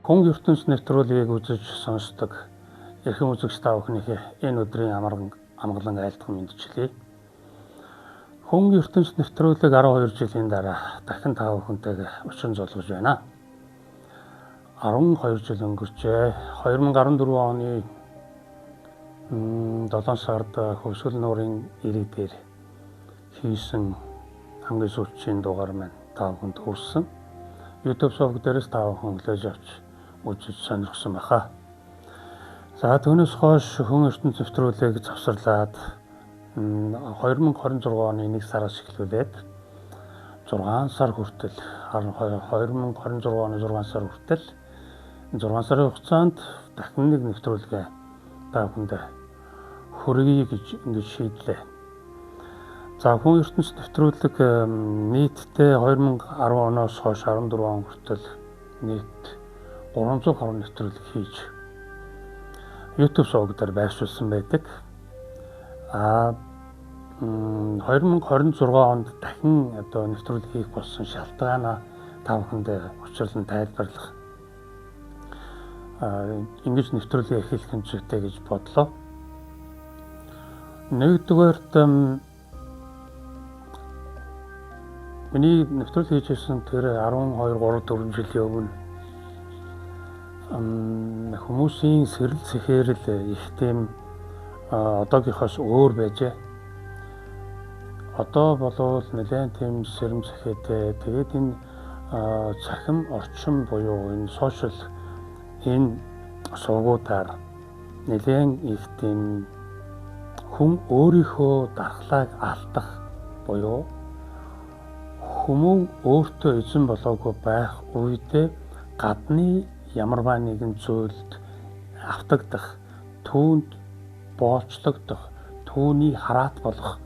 Хүн ертөнц нэвтрүүлгийг үзэж сонсдог эрхэм үзэгч та бүхнийхээ энэ өдрийн амгалан айлтган мэдчилье. Хүн ертөнц нэвтрүүлэг 12 жилийн дараа дахин та бүхэнтэйгээ учин золгож байна. 12 жил өнгөрчээ. 2014 оны 7 сард Хөвсгөл нуурын ирэг дээр хийсэн хамгийн сүүлчийн дугаар маань та бүхэнд хүрсэн. YouTube сувг дээрээс та бүхэн хүлээж авч үзэж сонирхсон баха. За түүнээс хойш хүн ертөнц нэвтрүүлгийг завсарлаад 2026 оны 1 сараас эхлүүлээд 6 сар хүртэл 2026 оны 6 сар хүртэл 6 сарын хугацаанд дахин нэг нэвтрүүлгээ та бүхэнд хүргэе гэж ингэж шийдлээ. За хүн ертөнц нэвтрүүлэг нийтдээ 2010 оноос хойш 14 он хүртэл нийт 300 гаруй нэвтрүүлэг хийж YouTube сувг дээр байршуулсан байдаг. 2026 онд дахин нэвтрүүлэг хийх болсон шалтгаанаа та бүхэнд учирлан тайлбарлах ингэж нэвтрүүлгээ эхлэх хэмжээтэй гэж бодлоо. Нэгдүгээрт миний нэвтрүүлэг хийжсэн тэр 12-3-4 жилийн өмнө хүмүүсийн сэрэл сэхээрэл их тийм одоогийнхоос өөр байжээ. Одоо болвол нэлээд тийм сэрэм сэхээтэй тэгээд энэ цахим орчин буюу энэ сошиал энэ сувгуудаар нэлээд их тийм хүн өөрийнхөө дархлааг алдах буюу хүмүүн өөртөө эзэн болоогүй байх үедээ гадны ямарваа нэгэн зүйлд автагдах, түүнд боолчлогдох, түүний хараат болох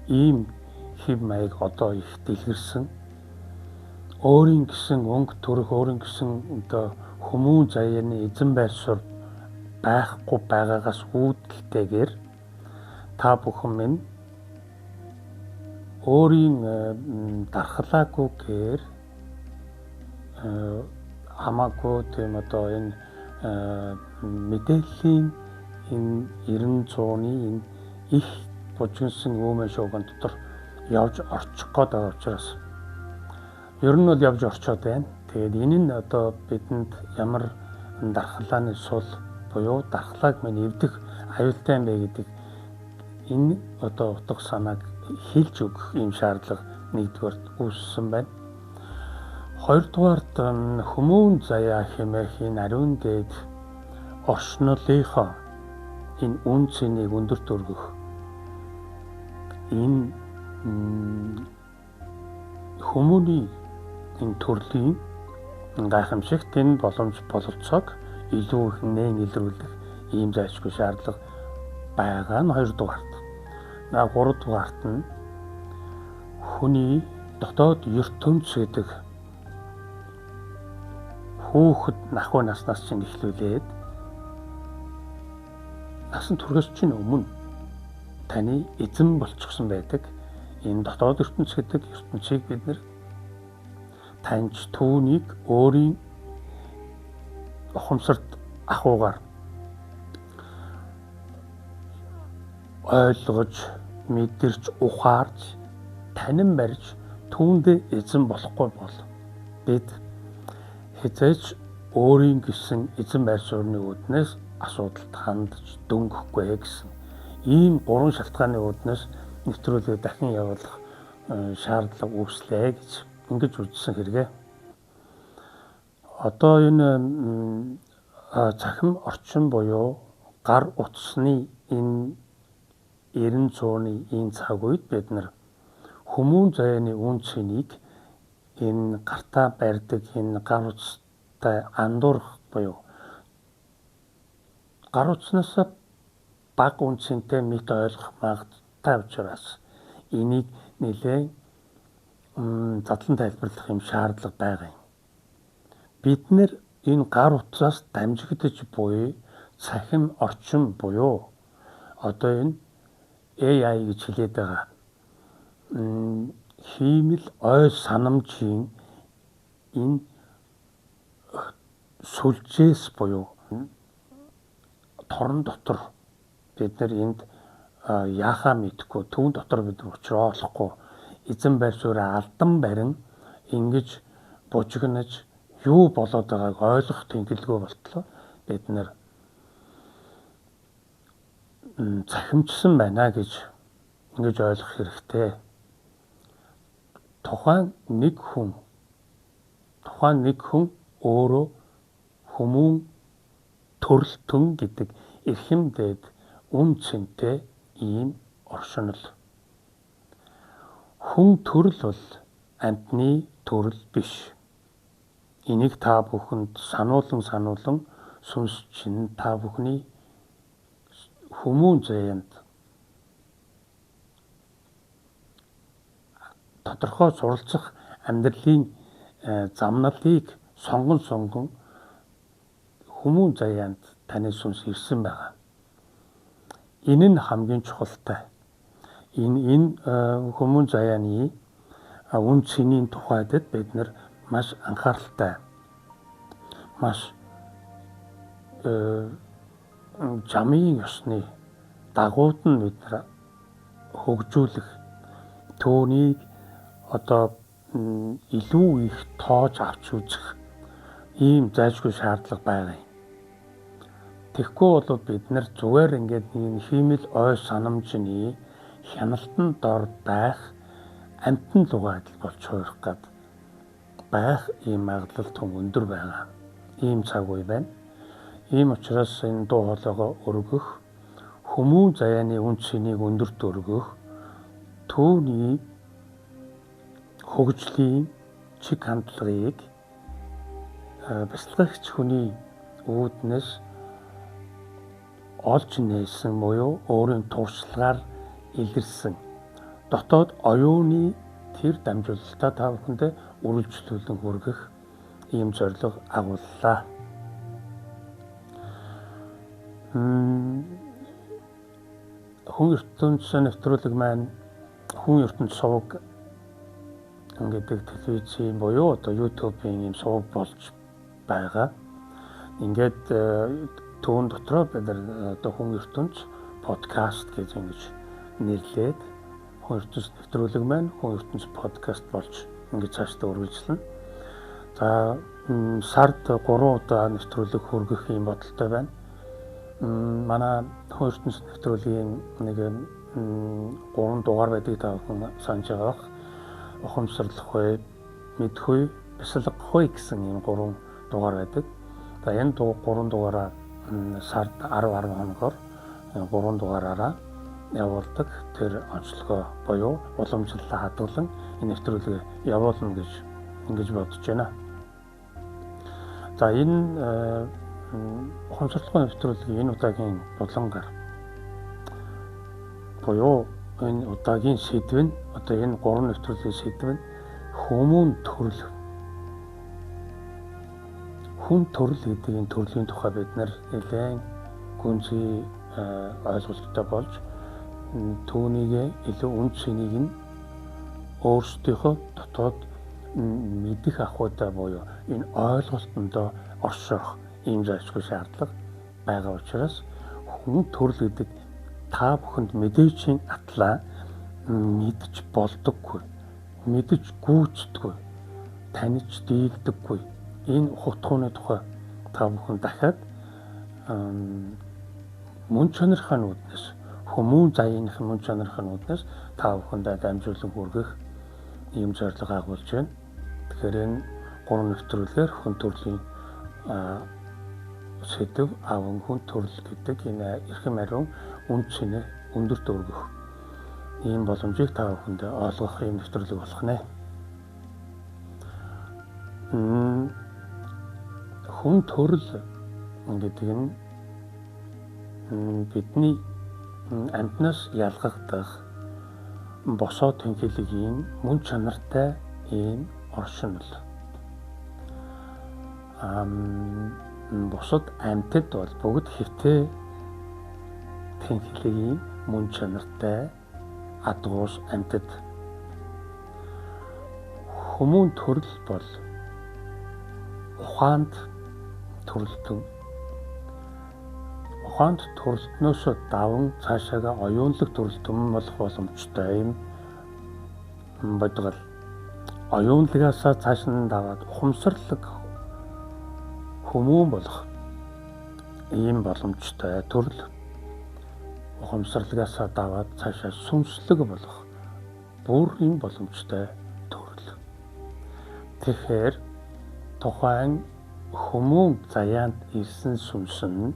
ийм хэв маяг одоо их дэлгэрсэн. Өөрийн гэсэн өнгө төрөх, өөрийн гэсэн хүмүүн заяаны эзэн байр суурь байхгүй байгаагаас үүдэлтэйгээр та бүхэн минь өөрийн дархлаагүйгээр хамаагүй тийм энэ мэдээллийн энэ 90-100-ны энэ их бужигнсан үүмэн шууган дотор явж орчих гээд байгаа учраас ер нь бол явж орчоод байна. Тэгээд энэ нь бидэнд ямар дархлааны сул буюу дархлааг минь эвдэх аюултай юм бэ гэдэг энэ утга санааг хэлж өгөх юм шаардлага нэгдүгээр үүссэн байна. Хоёрдугаарт хүмүүн заяа хэмээх энэ ариун дээд оршнолынхоо энэ үн цэнийг өндөрт өргөх энэ хүмүүний энэ төрлийн гайхамшигт энэ боломж бололцоог илүү их нээн илрүүлэх ийм зайлшгүй шаардлага байгаа нь хоёрдугаарт. Гуравдугаарт нь хүний дотоод ертөнц гэдэг хүүхэд нахуй наснаас чинь эхлүүлээд насан туршаас чинь өмнө таны эзэн болчихсон байдаг. Энэ дотоод ертөнц гэдэг ертөнцийг бид нэр таньж түүнийг өөрийн ухамсарт ахуугаар ойлгож, мэдэрч, ухаарч, танин барьж түүндээ эзэн болохгүй бол бид хязгаарч өөрийн гэсэн эзэн байр суурьны үүднээс асуудалд хандж дөнгөхгүй гэсэн ийм гурван шалтгааны үүднээс нэвтрүүлгийг дахин явуулах шаардлага үүслээ гэж ингэж үзсэн хэрэгэ. Одоо энэ цахим орчин буюу гар утасны энэ 90-100-ны энэ цаг үед бид нар хүмүүн заяаны үн цэнийг энэ гартаа барьдаг энэ гар утастай андуурах буюу гар утаснаас бага үнцэнтэй мэт ойлгох магадaltaй учраас энийг нэлээд задлан тайлбарлах юм шаардлага байгаа юм. Бид нэр энэ гар утсаас дамжигдаж буй цахим орчин буюу одоо энэ AI гэж хэлээд байгаа хиймэл ой санамжийн энэ сүлжээс буюу торон дотор бид нар энд яахаа мэдэхгүй түүн дотор бид учраа олохгүй эзэн байр суурь алдан барин ингэж бужигнаж юу болоод байгааг ойлгох тэнхэлгүй болтлоо бид нар захимжсан байна гэж ингэж ойлгох хэрэгтэй. Тухайн нэг хүн өөрөө хүмүүн төрөлтөн гэдэг эрхэм дээд үн цэнтэй ийм оршинол. Хүн төрөл бол амьтны төрөл биш. Энийг та бүхэнд сануулan сүнс чинь та бүхний хүмүүн заяанд тодорхой суралцах амьдралын замналыг сонгон хүмүүн заяанд таны сүнс ирсэн байгаа. Энэ нь хамгийн чухалтай. Энэ хүмүүн заяаны үн цэнийн тухайд бид нар маш анхааралтай, маш жамын ёсны дагууд нь бид нар хөгжүүлэх түүнийг одоо илүү их тоож авч үзэх ийм зайлшгүй шаардлага байгаа юм. Тэгэхгүй бол бид нар зүгээр ингээд нэг хиймэл ой санамжны хяналтан дор байх амтан лугаад болж хуурах гад байх ийм магадлал том өндөр байгаа. Ийм цаг үе байна. Ийм учраас энэ дуу хоолойгоо өргөх, хүмүүн заяаны үн цэнийг өндөрт өргөх, түүний хөгжлийн чиг хандлагыг бяцлагч хүний үүднээс олж нээсэн буюу өөрийн туршлагаар илэрсэн дотоод оюуны тэр дамжуулалтаа та бүхэндээ үргэлжлүүлэн хүргэх ийм зорилго агууллаа. Хүн ертөнцийн нэвтрүүлэг маань хүн ертөнд сувг гэдэг телевизийн буюу одоо YouTube-ийн ийм сувг болж байгаа. Ингээд түүн дотроо бид одоо хүн ертөнц подкаст гэж ингэж нэрлээд хүн ертөнц нэвтрүүлэг маань хүн ертөнц подкаст болж ингэж цаашдаа үргэлжлэнэ. За сард 3 удаа нэвтрүүлэг хүргэх юм бодолтой байна. Манай хүн ертөнц нэвтрүүлгийн нэг 3 дугаар байдаг та бүхэн санаж байгаа бох. Ухамсарлахгүй, мэдхгүй, бясалгахгүй гэсэн ийм 3 дугаар байдаг. За энэ 3 дугаараа сард 10 хоногоор 3 дугаараараа явуулдаг. Тэр онцлогоо буюу уламжлалаа хадгалан энэ нэвтрүүлгээ явуулна гэж ингэж бодож байна. За энэ ухамсарлахгүй нэвтрүүлгийн энэ удаагийн булангаар буюу энэ удаагийн сэдв нь одоо энэ 3 нэвтрүүлгийн сэдв нь хүмүүн төрөл. Хүн төрөл гэдэг энэ төрлийн тухай бид нар нэлээд гүнзгий ойлголттой болж түүнийг илүү үн цэнийг нь өөрсдийнхөө дотоод мэдэх ахуйтай буюу энэ ойлголтондоо орших ийм зайлшгүй шаардлага байгаа учраас хүн төрөл гэдэг та бүхэнд мэдээчийн атлаа мэдж болдоггүй, мэдж гүйцдэггүй, таньж дийлдэггүй. Энэ хутгууны тухай та бүхэн дахиад мөн чанархаа нүднээс хүмүүн заяаных мөн чанархаа нүднээс та бүхэндээ дамжуулан хүргэх ийм зорилго агуулж байна. Тэгэхээр энэ 3 нэвтрүүлгээр хүн төрлийн сэдв аван хүн төрөл гэдэг энэ эрхэм ариун үн цэнэ өндөрт өргөх ийм боломжийг та бүхэндээ олгох ийм нэвтрүүлэг болох нэ. Хүн төрөл гэдэг нь бидний амьтнаас ялгагдах босоо тэнхлэгийн мөн чанартай ийм оршинол. Бусад амьтад бол бүгд хэвтээ тэнхлэгийн мөн чанартай адгуус амьтад. Хүмүүн төрөл бол ухаанд төрөлтөн ухаанд төрөлтнөөс даван цаашаага оюунлаг төрөлтөн болох боломжтой юм бодгол оюунлагаас цааш нь даваад ухамсарлаг хүмүүн болох ийм боломжтой төрөл ухамсарлагаас даваад цаашаа сүнслэг болох бүрийн боломжтой төрөл. Тэгэхээр тухайн хүмүүн заяанд ирсэн сүнс нь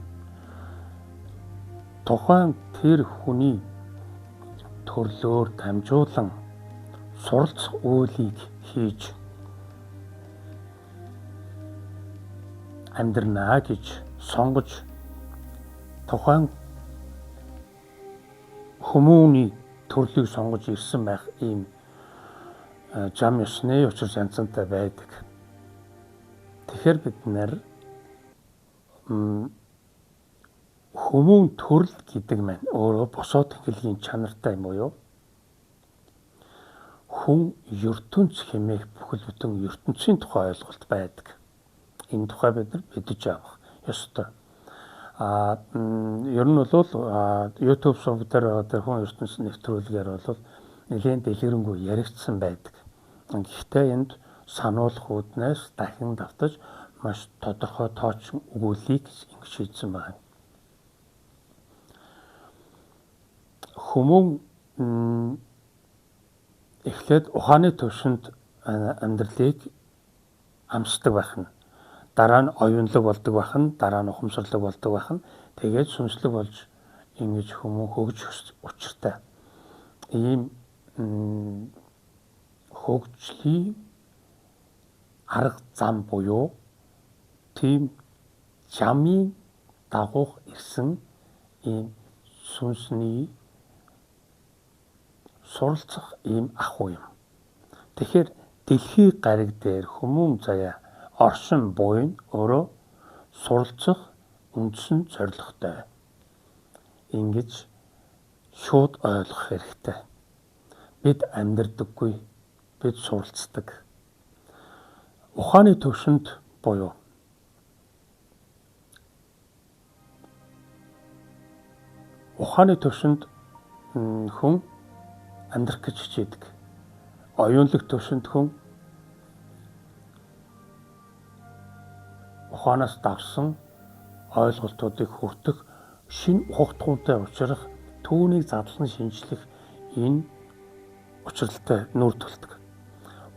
тухайн тэр хүний төрлөөр дамжуулан суралцах үйлийг хийж амьдрнаа гэж сонгож тухайн хүмүүний төрлийг сонгож ирсэн байх ийм зам ёсны учир янзантай байдаг. Тэгэхээр бид нар хүмүүн төрөл гэдэг маань өөрөө босоод хэлгийн чанартай юм уу? Хүн ертөнц хэмээх бүхэл бүтэн ертөнцийн тухай ойлголт байдаг. Энэ тухай бид нар мэдэж авах ёстой. Ер нь бол YouTube сувг дээр хүн ертөнц нэвтрүүлгээр бол нэгэн дэлгэрэнгүй яригдсан байдаг. Гэхдээ энд сануулах үүднээс дахин давтаж маш тодорхой тооцсон өгүүлийг ингэж шийдсэн байна. Хүмүүн эхлээд ухааны төвшөнд амьдралыг амсдаг байх нь, дараа нь оюунлаг болдог байх нь, дараа нь ухамсарлаг болдог байх нь, тэгээд сүнслэг болж ингэж хүмүүн хөгжих учиртай. Ийм хөгжлийн арга зам буюу тийм замын дагуух ирсэн ийм сүнсний суралцах ийм ахуй юм. Тэгэхээр дэлхийн гариг дээр хүмүүн заяа оршин буйн өөрөө суралцах үндсэн зорилготой. Ингэж шууд ойлгох хэрэгтэй. Бид амьдардаггүй, бид суралцдаг. Ухааны төвшөнд буюу ухааны төвшөнд хүн амьдрах гэж хичээдэг. Оюунлаг төвшөнд хүн ухаанаас давсан ойлголтуудыг хүртэх шинэ ухагтгуунтай учрах түүнийг задлан шинжлэх энэ учралтай нүүр тулдаг.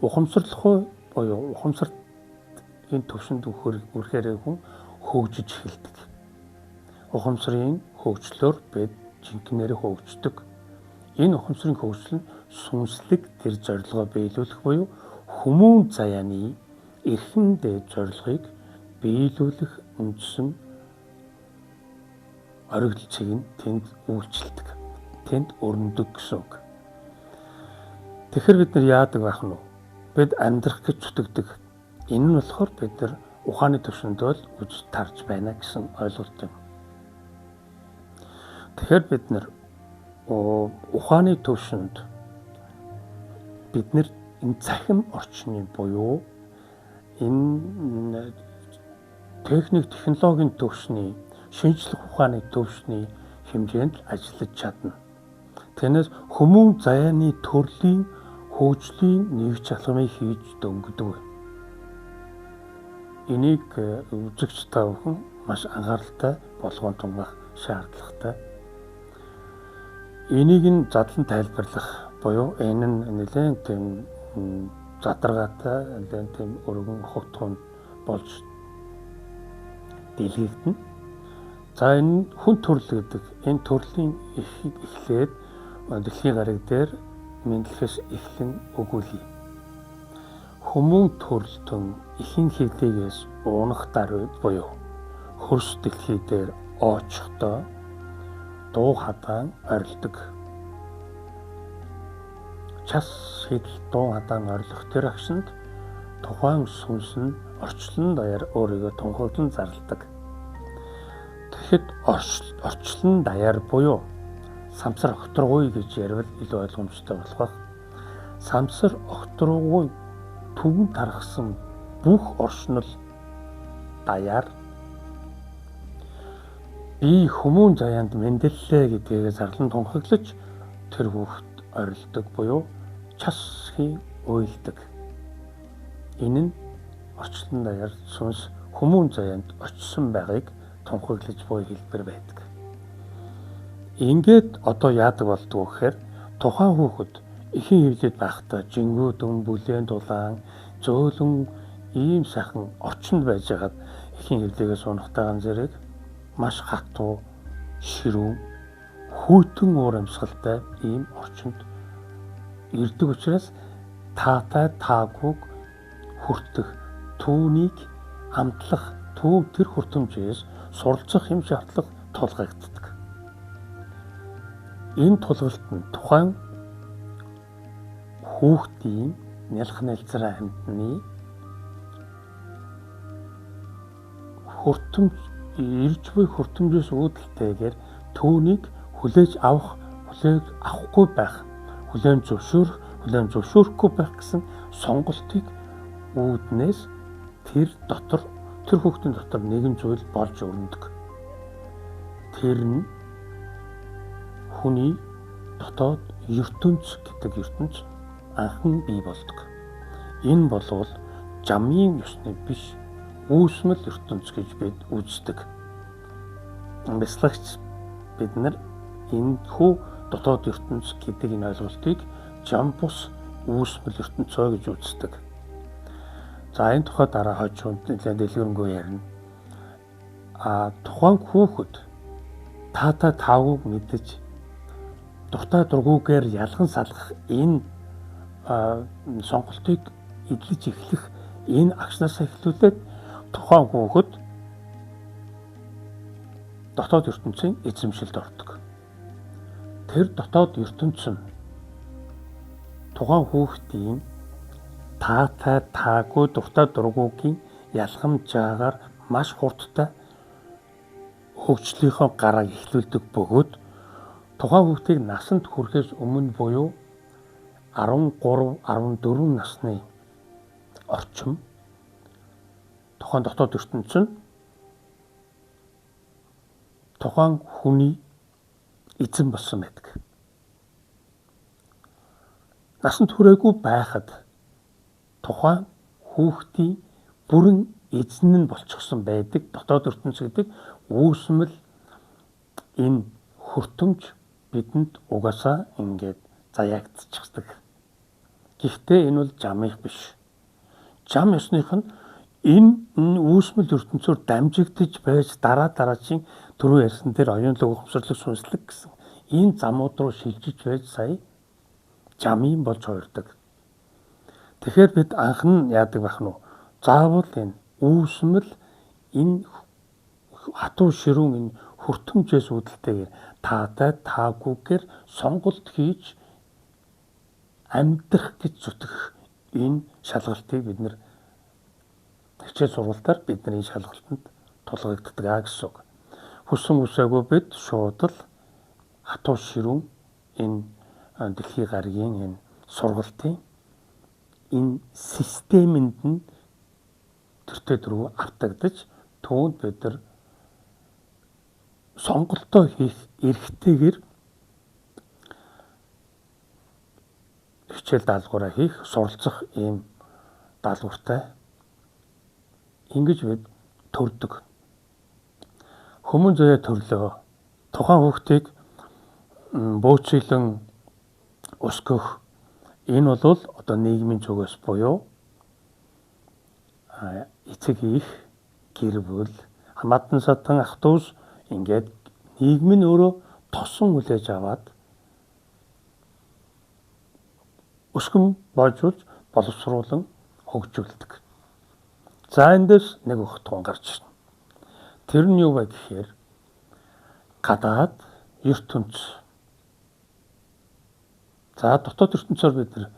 Ухамсарлахгүй буюу ухамсарт энэ төвшөнд хүрэхээр хүн хөгжиж эхэлдэг. Ухамсарын хөгжлөөр бид жинхэнээр хөгждөг. Энэ ухамсарын хөгжил нь сүнслэг тэр зорилгоо биелүүлэх буюу хүмүүн заяаны эрхэм дээд зорилгыг биелүүлэх үндсэн оргилцыг нь тэнд үйлчилдэг. Тэнд өрнөдөг гэсэн үг. Тэгэхээр бид нар яадаг байх нь вэ? Бид амьдрах гэж зүтгэдэг. Энэ нь болохоор бид нар ухааны төвшөнд бол үж тарж байна гэсэн ойлголт юм. Тэгэхээр бид нар ухааны төвшөнд бид нар энэ цахим орчны буюу энэ техник технологийн төвшний шинжлэх ухааны төвшний хэмжээнд ажиллаж чадна. Тэрнээс хүмүүн заяаны төрлийн хөгжлийн нэгж алхмыг хийж дөнгөдөг. Энийг үзэгч та бүхэн маш анхааралтай болгоон тунгаах шаардлагатай. Энийг нь задлан тайлбарлах буюу энэ нь нэлээд тийм задаргаатай, нэлээд тийм өргөн хутгунд болж дэлгэгдэнэ. За энэ хүн төрөл гэдэг энэ төрлийн эхлээд дэлхийн гариг дээр мэдлэхээс эхлэн өгүүлье. Хүмүүн төрөлтөн ихэн хилээгээс уунах даруйд буюу хөрс дэлхий дээр оочхдоо дуу хадаан орилдог. Час шийдэл дуу хадаан орилох тэр агшинд тухайн сүнс нь орчлон даяар өөрийгөө тунхаглан зарладаг. Тэгэхэд орчлон даяар буюу самсар огторгуй гэж ярил илүү ойлгомжтой болох байх. Самсар огторгуй түгэн тархсан бүх оршнол даяар би хүмүүн заяанд мэндэллээ гэдгийг зарлан тунхаглаж тэр хүүхэд орилдог буюу часхийн уйлдаг. Энэ нь орчлон даяар сүнс хүмүүн заяанд очсон байгааг тунхаглаж буй хэлбэр байдаг. Ингээд одоо яадаг болдгоо гэхээр тухайн хүүхэд эхийн хөвлөд байхдаа жингүүдэн бүлээн дулаан зөөлөн ийм сайхан орчинд байж хагаад эхийн хөвлөгөөс унахтайгаан зэрэг маш хатуу ширүүн хүйтэн уур амьсгалтай ийм орчинд ирдэг учраас таатай таагүйг хүртэх түүнийг амтлах түүн тэр хүртэмжээс суралцах юм шаардлага тулгагддаг. Энэ тулгалт нь тухайн хүүхдийн нялх нэлцраа амьтны хүртэмж ирж буй хүртэмжээс үүдэлтэйгээр түүнийг хүлээж авахгүй байх, хүлээн зөвшөөрөхгүй байх гэсэн сонголтыг үүднээс тэр хүүхдийн дотор нэгэн зүйл болж өрнөдөг. Тэр нь хүний дотоод ертөнц гэдэг ертөнц анхан бий болдог. Энэ болвол жамын ёсны биш үүсмэл ертөнц гэж бид үздэг. Бяцлагч бид нар энэ хүү дотоод ертөнц гэдэг энэ ойлголтыг жам бус үүсмэл ертөнцөө гэж үздэг. За энэ тухай дараа хожуунд нэлээд дэлгэрэнгүй ярина. Тухайн хүүхэд таатай таавууг мэдэж дуртай дургүйгээр ялган салгах энэ сонголтыг эдлэж эхлэх энэ агшнаас эхлүүлээд тухайн хүүхэд дотоод ертөнцийн эзэмшилд ордог. Тэр дотоод ертөнц нь тухайн хүүхдийн таатай таагүй дуртай дургүйгийн ялгамжаагаар маш хурдтай хөгжлийнхөө гарааг эхлүүлдэг бөгөөд тухайн хүүхдийг насанд хүрэхээс өмнө буюу 13-14 насны орчим тухайн дотоод ертөнц нь тухайн хүний эзэн болсон байдаг. Насанд хүрээгүй байхад тухайн хүүхдийн бүрэн эзэн нь болчихсон байдаг дотоод ертөнц гэдэг үүсмэл энэ хүртэмж бидэнд угаасаа ингээд заяагдчихдаг. Гэхдээ энэ бол жамих биш. Жам ёсных нь энэ үүсмэл ертөнцөөр дамжигдж байж дараагийн түрүү ярьсан тэр оюунлаг ухамсарлаг сүнслэг гэсэн энэ замууд руу шилжиж байж сая жамын болж хувирдаг. Тэгэхээр бид анхан яадаг байх нь заавал энэ үүсмэл энэ хатуу ширүүн энэ хүртэмжээс үүдэлтэйгээр таатай таагүйгээр сонголт хийж амьдрах гэж зүтгэх энэ шалгалтыг бид нэр хичээл сургалтаар бидний шалгалтанд тулгагддаг гэсэн үг. Хүссэн үсээгүй бид шууд л хатуу ширүүн энэ дэлхийн гарагийн энэ сургалтын энэ системэнд нь төртөө дөрөв автагдаж түүнд бид нар сонголтоо хийх эрхтэйгээр хичээл даалгавраа хийх, суралцах ийм даалгавартай ингэж бид төрдөг. Хүмүүн заяа төрлөө тухайн хүүхдийг бөөцөөлөн өсгөх энэ бол одоо нийгмийн зүгээс буюу эцэг их гэр бүл хамаатан садан ах дүүс ингээд нийгэм нь өөрөө тосон хүлээж аваад өсгөн боожуулж боловсруулан хөгжүүлдэг. За эндээс нэг ухтгон гарч ирнэ. Тэр нь юу вэ гэхээр гадаад ертөнц. За дотоод ертөнцөөр бид нар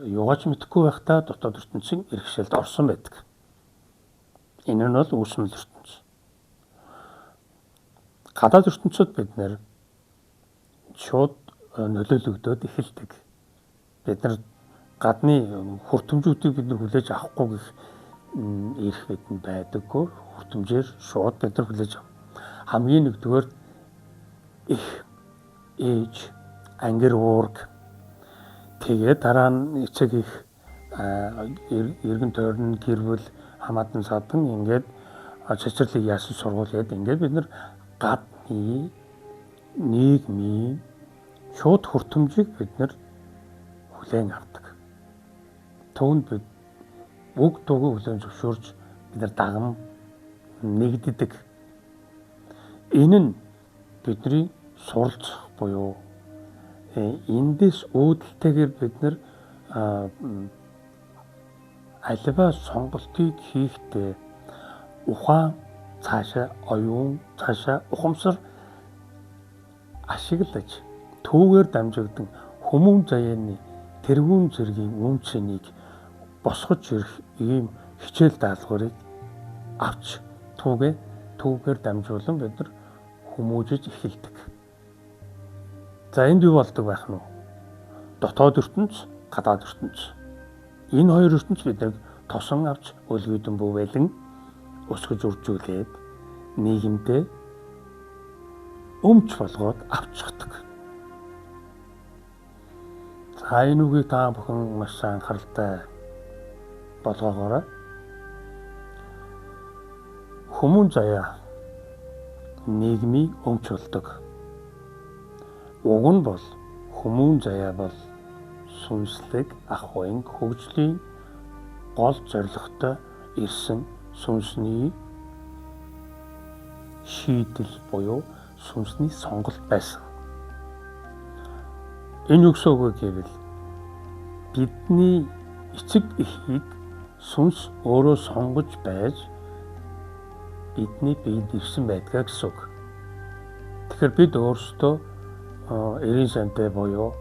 юугаач мэдэхгүй байхдаа дотоод ертөнцийн иргэшэлд орсон байдаг. Энэ нь бол үүсмэл ертөнц. Гадаад ертөнцөд бид нэр шууд нөлөөлөгдөөд эхэлдэг. Бид нар гадны хүртэмжүүдийг бид нар хүлээж авахгүй гэх эрх бидэнд байдаггүй. Хүртэмжээр шууд бид нар хүлээж авна. хамгийн нэгдүгээр их ээж ангир уург тэгээд дараа нь эцэг их эргэн тойрон гэр бүл хамаатан садан ингээд цэцэрлэг яасан сургуулиуд ингээд бид нар гадны нийгмийн шууд хүртэмжийг бид нар хүлээн авдаг. Түүнд бид үг дуугүй хүлээн зөвшөөрж бид нар дагам нэгддэг. Энэ нь бидний суралцах буюу эндээс үүдэлтэйгээр бид нар аливаа сонголтыг хийхдээ ухаан цаашаа оюун цаашаа ухамсар ашиглаж түүгээр дамжигдан хүмүүн заяаны тэргүүн зэргийн үнцнийг босгож ирэх ийм хичээл даалгаврыг авч түүгээр дамжуулан бид нар хүмүүжиж эхэлдэг. За энд юу болдог байх нь вэ? Дотоод ертөнц, гадаад ертөнц. Энэ хоёр ертөнц биднийг тосон авч өлгийдэн бүвэлэн өсгөж үржүүлээд нийгэмдээ өмч болгоод авчихдаг. За энэ үгийг та бүхэн маш анхааралтай болгоогоорой. Хүмүүн заяа нийгмийн өмч болдог. Уг нь бол хүмүүн заяа бол сүнслэг ахуйн хөгжлийн гол зорилготой ирсэн сүнсний шийдэл буюу сүнсний сонголт байсан. Энэ үгсөөгөө гэвэл бидний эцэг эхийг сүнс өөрөө сонгож байж бидний биед ирсэн байдгаа гэсэн үг. Тэгэхээр бид өөрсдөө эрийн сантай буюу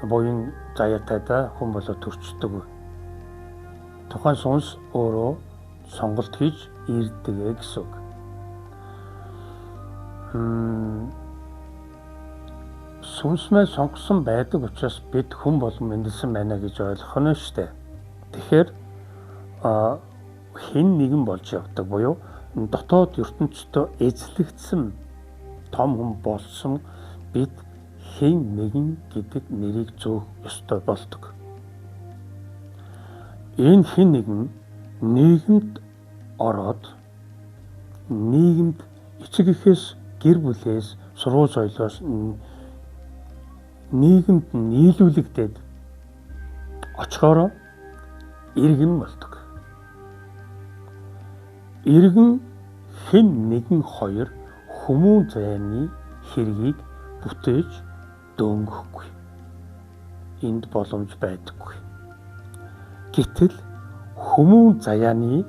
буян заяатайда хүн болоод төрчдөг. Тухайн сүнс өөрөө сонголт хийж ирдэг гэсэн үг. Сүнсмээ сонгосон байдаг учраас бид хүн болон мэндэлсэн байна гэж ойлгох нь шүү дээ. Тэгэхээр хэн нэгэн болж явдаг буюу дотоод ертөнцийн эзлэгдсэн том хүн болсон бид хэн нэгэн гэдэг нэрийг зөөх ёстой болдог. Энэ хэн нэгэн нийгэмд ороод нийгэмд эцэг эхээс гэр бүлээс сургууль соёлоос нийгэмд нийлүүлэгдээд очихоор иргэн болдог. Иргэн хэн нэгэн хоёр хүмүүн заяаны хэргийг бүтээж дөнгөхгүй. Энд боломж байдаггүй. Гэтэл хүмүүн заяаны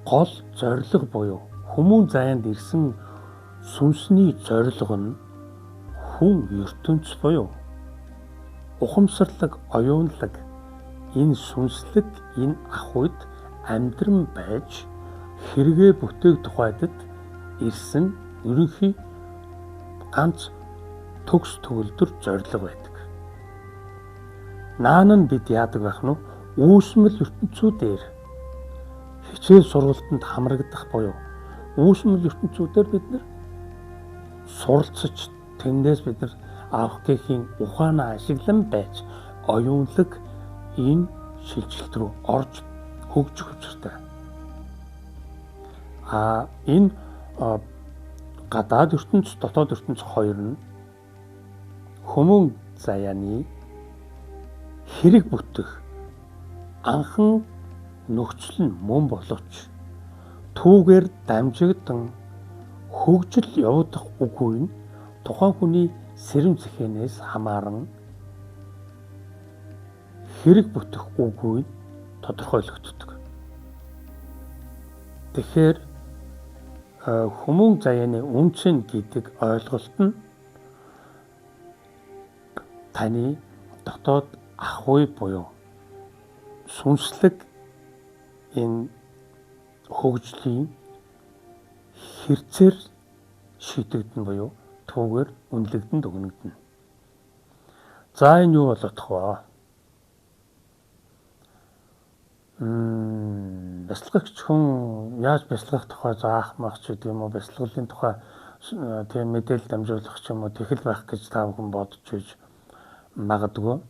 гол зорилго буюу хүмүүн заяанд ирсэн сүнсний зорилго нь хүн ертөнц буюу ухамсарлаг, оюунлаг энэ сүнслэг энэ ахуйд амьдран байж хэрэгэ бүтээх тухайдад ирсэн ерөнхий ганц төгс төгөлдөр зорилго байдаг. Наан нь бид яадаг байх нь үүсмэл ертөнцүүдээр хичээл сургалтанд хамрагдах буюу үүсмэл ертөнцүүдээр бид нар суралцж тэндээс бид нар авах гэхийн ухаанаа ашиглан байж оюунлаг энэ шилжилт рүү орж хөгжих учиртай. Энэ гадаад ертөнц, дотоод ертөнц хоёр нь хүмүүн заяаны хэрэг бүтэх анхан нөхцөл нь мөн боловч түүгээр дамжигдан хөгжил явагдах үгүй нь тухайн хүний сэрэм зэхэнээс хамааран хэрэг бүтэх үгүй нь тодорхойлогддог. Тэгэхээр хүмүүн заяаны үнцэн гэдэг ойлголт нь таны дотоод ахуй буюу сүнслэг энэ хөгжлийн хэрцээр шийдэгдэн буюу түүгээр үнэлэгдэн дүгнэгдэнэ. За энэ юу болох вэ? бясалгагч хүн яаж бясалгах тухай заах мах ч гэдэг юм уу, бясалгалын тухай тийм мэдээлэл дамжуулах ч юм уу тэхэл байх гэж та бүхэн бодож үйж магадгүй.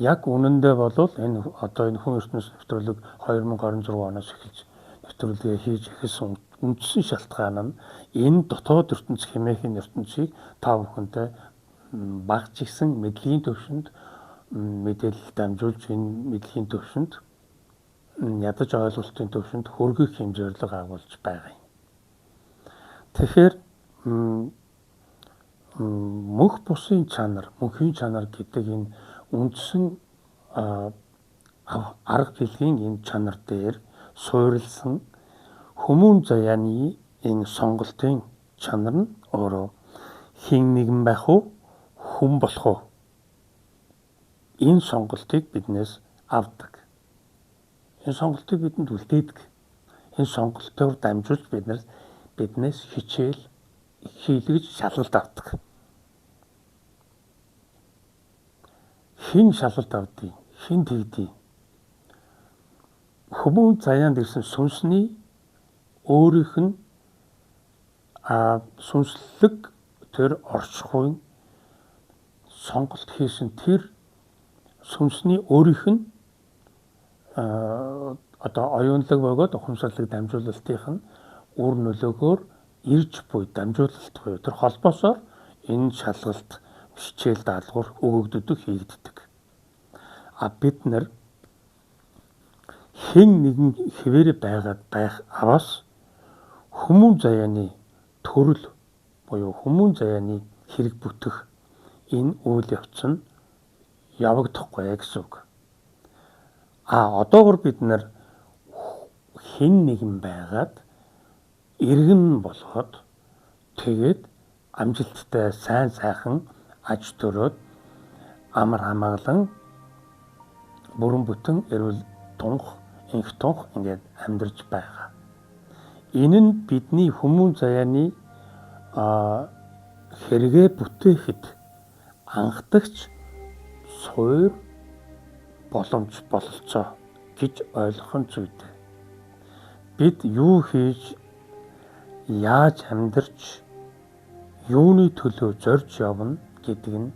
Яг үнэндээ бол энэ одоо энэ хүн ертөнцийн нэвтрүүлэг 2026 оноос эхэлж нэвтрүүлгээ хийж эхэлсэн үндсэн шалтгаан нь энэ дотоод ертөнц хэмээхийн ертөнцийг та бүхэнтэй багж ихсэн мэдлийн төвшөнд мэдээлэл дамжуулж энэ мэдлийн төвшөнд ядаж ойлголтын төвшөнд хүргэх хэмжээрлэг агуулж байгаа юм. Тэгэхээр мөнх бусын чанар, мөнхийн чанар гэдэг энэ үндсэн арга хэлгийн энэ чанар дээр суурилсан хүмүүн заяаны энэ сонголтын чанар нь өөрөө хэн нэгэн байх уу, хүн болох уу? Энэ сонголтыг биднээс авдаг. Энэ сонголтыг бидэнд үлдээдэг. Энэ сонголтоор дамжуулж биднээс хичээл хийлгэж шалгалт авдаг. Хэн шалгалт авдгийг, хэн тэгдгийг. Хүмүүн заяанд ирсэн сүнсний өөрийнх нь сүнслэг тэр орчхуйн сонголт хийсэн тэр сүнсний өөрийнх нь одоо оюунлаг бөгөөд ухамсарлаг дамжуулалтынх нь үр нөлөөгөөр ирж буй дамжуулалт буюу тэр холбоосоор энэ шалгалт хичээл даалгавар өгөгддөг, хийгддэг. Бид нар хэн нэгэн хэвээр байх аваас хүмүүн заяаны төрөл буюу хүмүүн заяаны хэрэг бүтэх энэ үйл явц нь явагдахгүй гэсэн үг. Одоогор бид нар хэн нэгэн байгаад иргэн болгоод тэгээд амжилттай сайн сайхан аж төрөөд амар хамаглан бүрэн бүтэн эрүүл тунх, инх тунх ингээд амьдарч байгаа. Энэ нь бидний хүмүүн заяаны хэрэгэ бүтээхэд анхдагч суур боломж бололцоо гэж ойлгох нь зүйтэй. Бид юу хийж, яаж амьдарч, юуны төлөө зорж явна гэдэг нь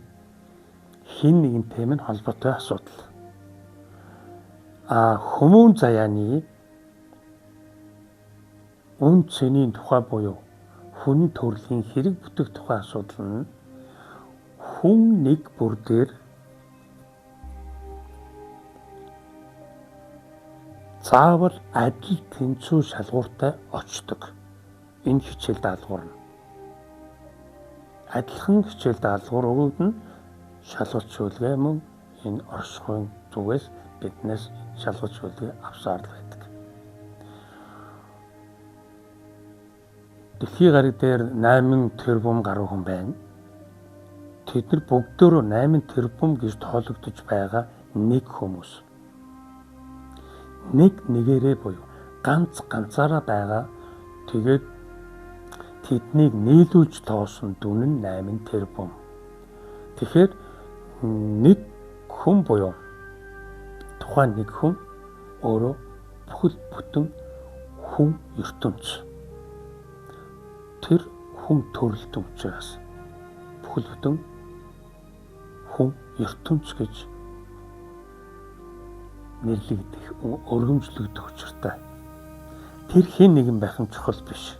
хэн нэгэнтэй минь холбоотой асуудал. Хүмүүн заяаны үн цэнийн тухай буюу хүн төрлийн хэрэг бүтэх тухай асуудал нь хүн нэг бүр дээр заавал адил тэнцүү шалгууртай очдог. Энэ хичээл даалгавар нь. Адилхан хичээл даалгавар өгөгдөн шалгалт шүлгээ мөн энэ оршихуйн зүгээс биднээс шалгалт шүлгээ авсаар л байдаг. Дэлхийн гариг дээр 8 тэрбум гаруй хүн байна. Тэд нар бүгдөө 8 тэрбум гэж тоологдож байгаа нэг хүмүүс. Нэг нэгээрээ буюу ганцаараа байгаа. Тэгээд тэднийг нийлүүлж тоосон дүн нь 8 тэрбум. Тэгэхээр нэг хүн буюу тухайн нэг хүн өөрөө бүхэл бүтэн хүн ертөнц. Тэр хүн төрөлт учраас бүхэл бүтэн хүн ертөнц гэж нэрлэгдэх, өргөмжлөгдөх учиртай. Тэр хэн нэгэн байх нь чухал биш.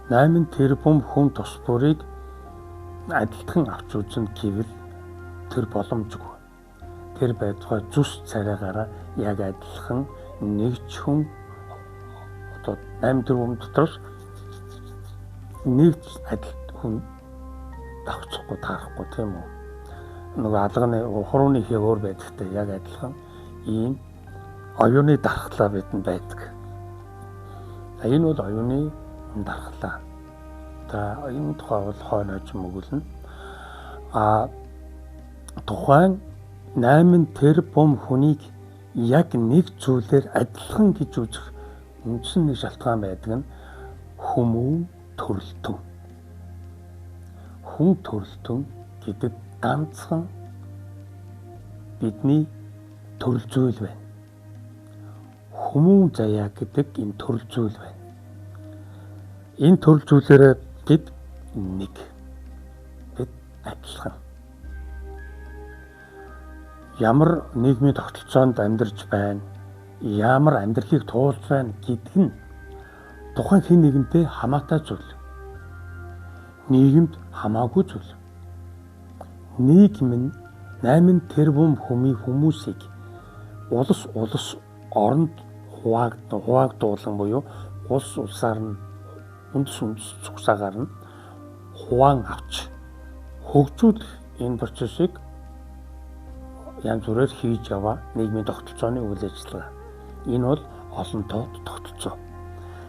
8 тэрбум хүн тус бүрийг адилхан авч үзнэ гэвэл тэр боломжгүй. Тэр байтугай зүс царайгаараа яг адилхан нэгч хүн одоо 8 тэрбум дотор нэг адил хүн давцахгүй таарахгүй тийм үү? Нөгөө алганы хурууны хийг өөр байдагтай яг адилхан ийм оюуны дархлаа бидэнд байдаг. Энэ бол оюуны дархлаа. Энэ тухай бол хойноож мөгөлнө. Тухайн 8 тэрбум хүнийг яг нэг зүйлээр адилхан гэж үзэх үндсэн нэг шалтгаан байдаг нь хүмүүн төрөлтөн. Хүн төрөлтөн гэдэг ганцхан бидний төрөл зүйл байна. хүмүүн заяа гэдэг энэ төрөл зүйл байна. Энэ төрөл зүйлээрээ бид адилхан. Ямар нийгмийн тогтолцоонд амьдарч байна, ямар амьдралыг туулж байна гэдэг нь тухайн хэн нэгэнтэй хамаатай зүйл. Нийгэмд хамаагүй зүйл. Нийгэм нь 8 тэрбум хүмүүсийг улс оронд хуваагдуулан буюу улсаар нь үндэс зүгсаагаар нь хуваан авч хөгжүүлэх энэ процессыг янз бүрээр хийж яваа нийгмийн тогтолцооны үйл ажиллагаа. Энэ бол олон тоод тогтолцоо.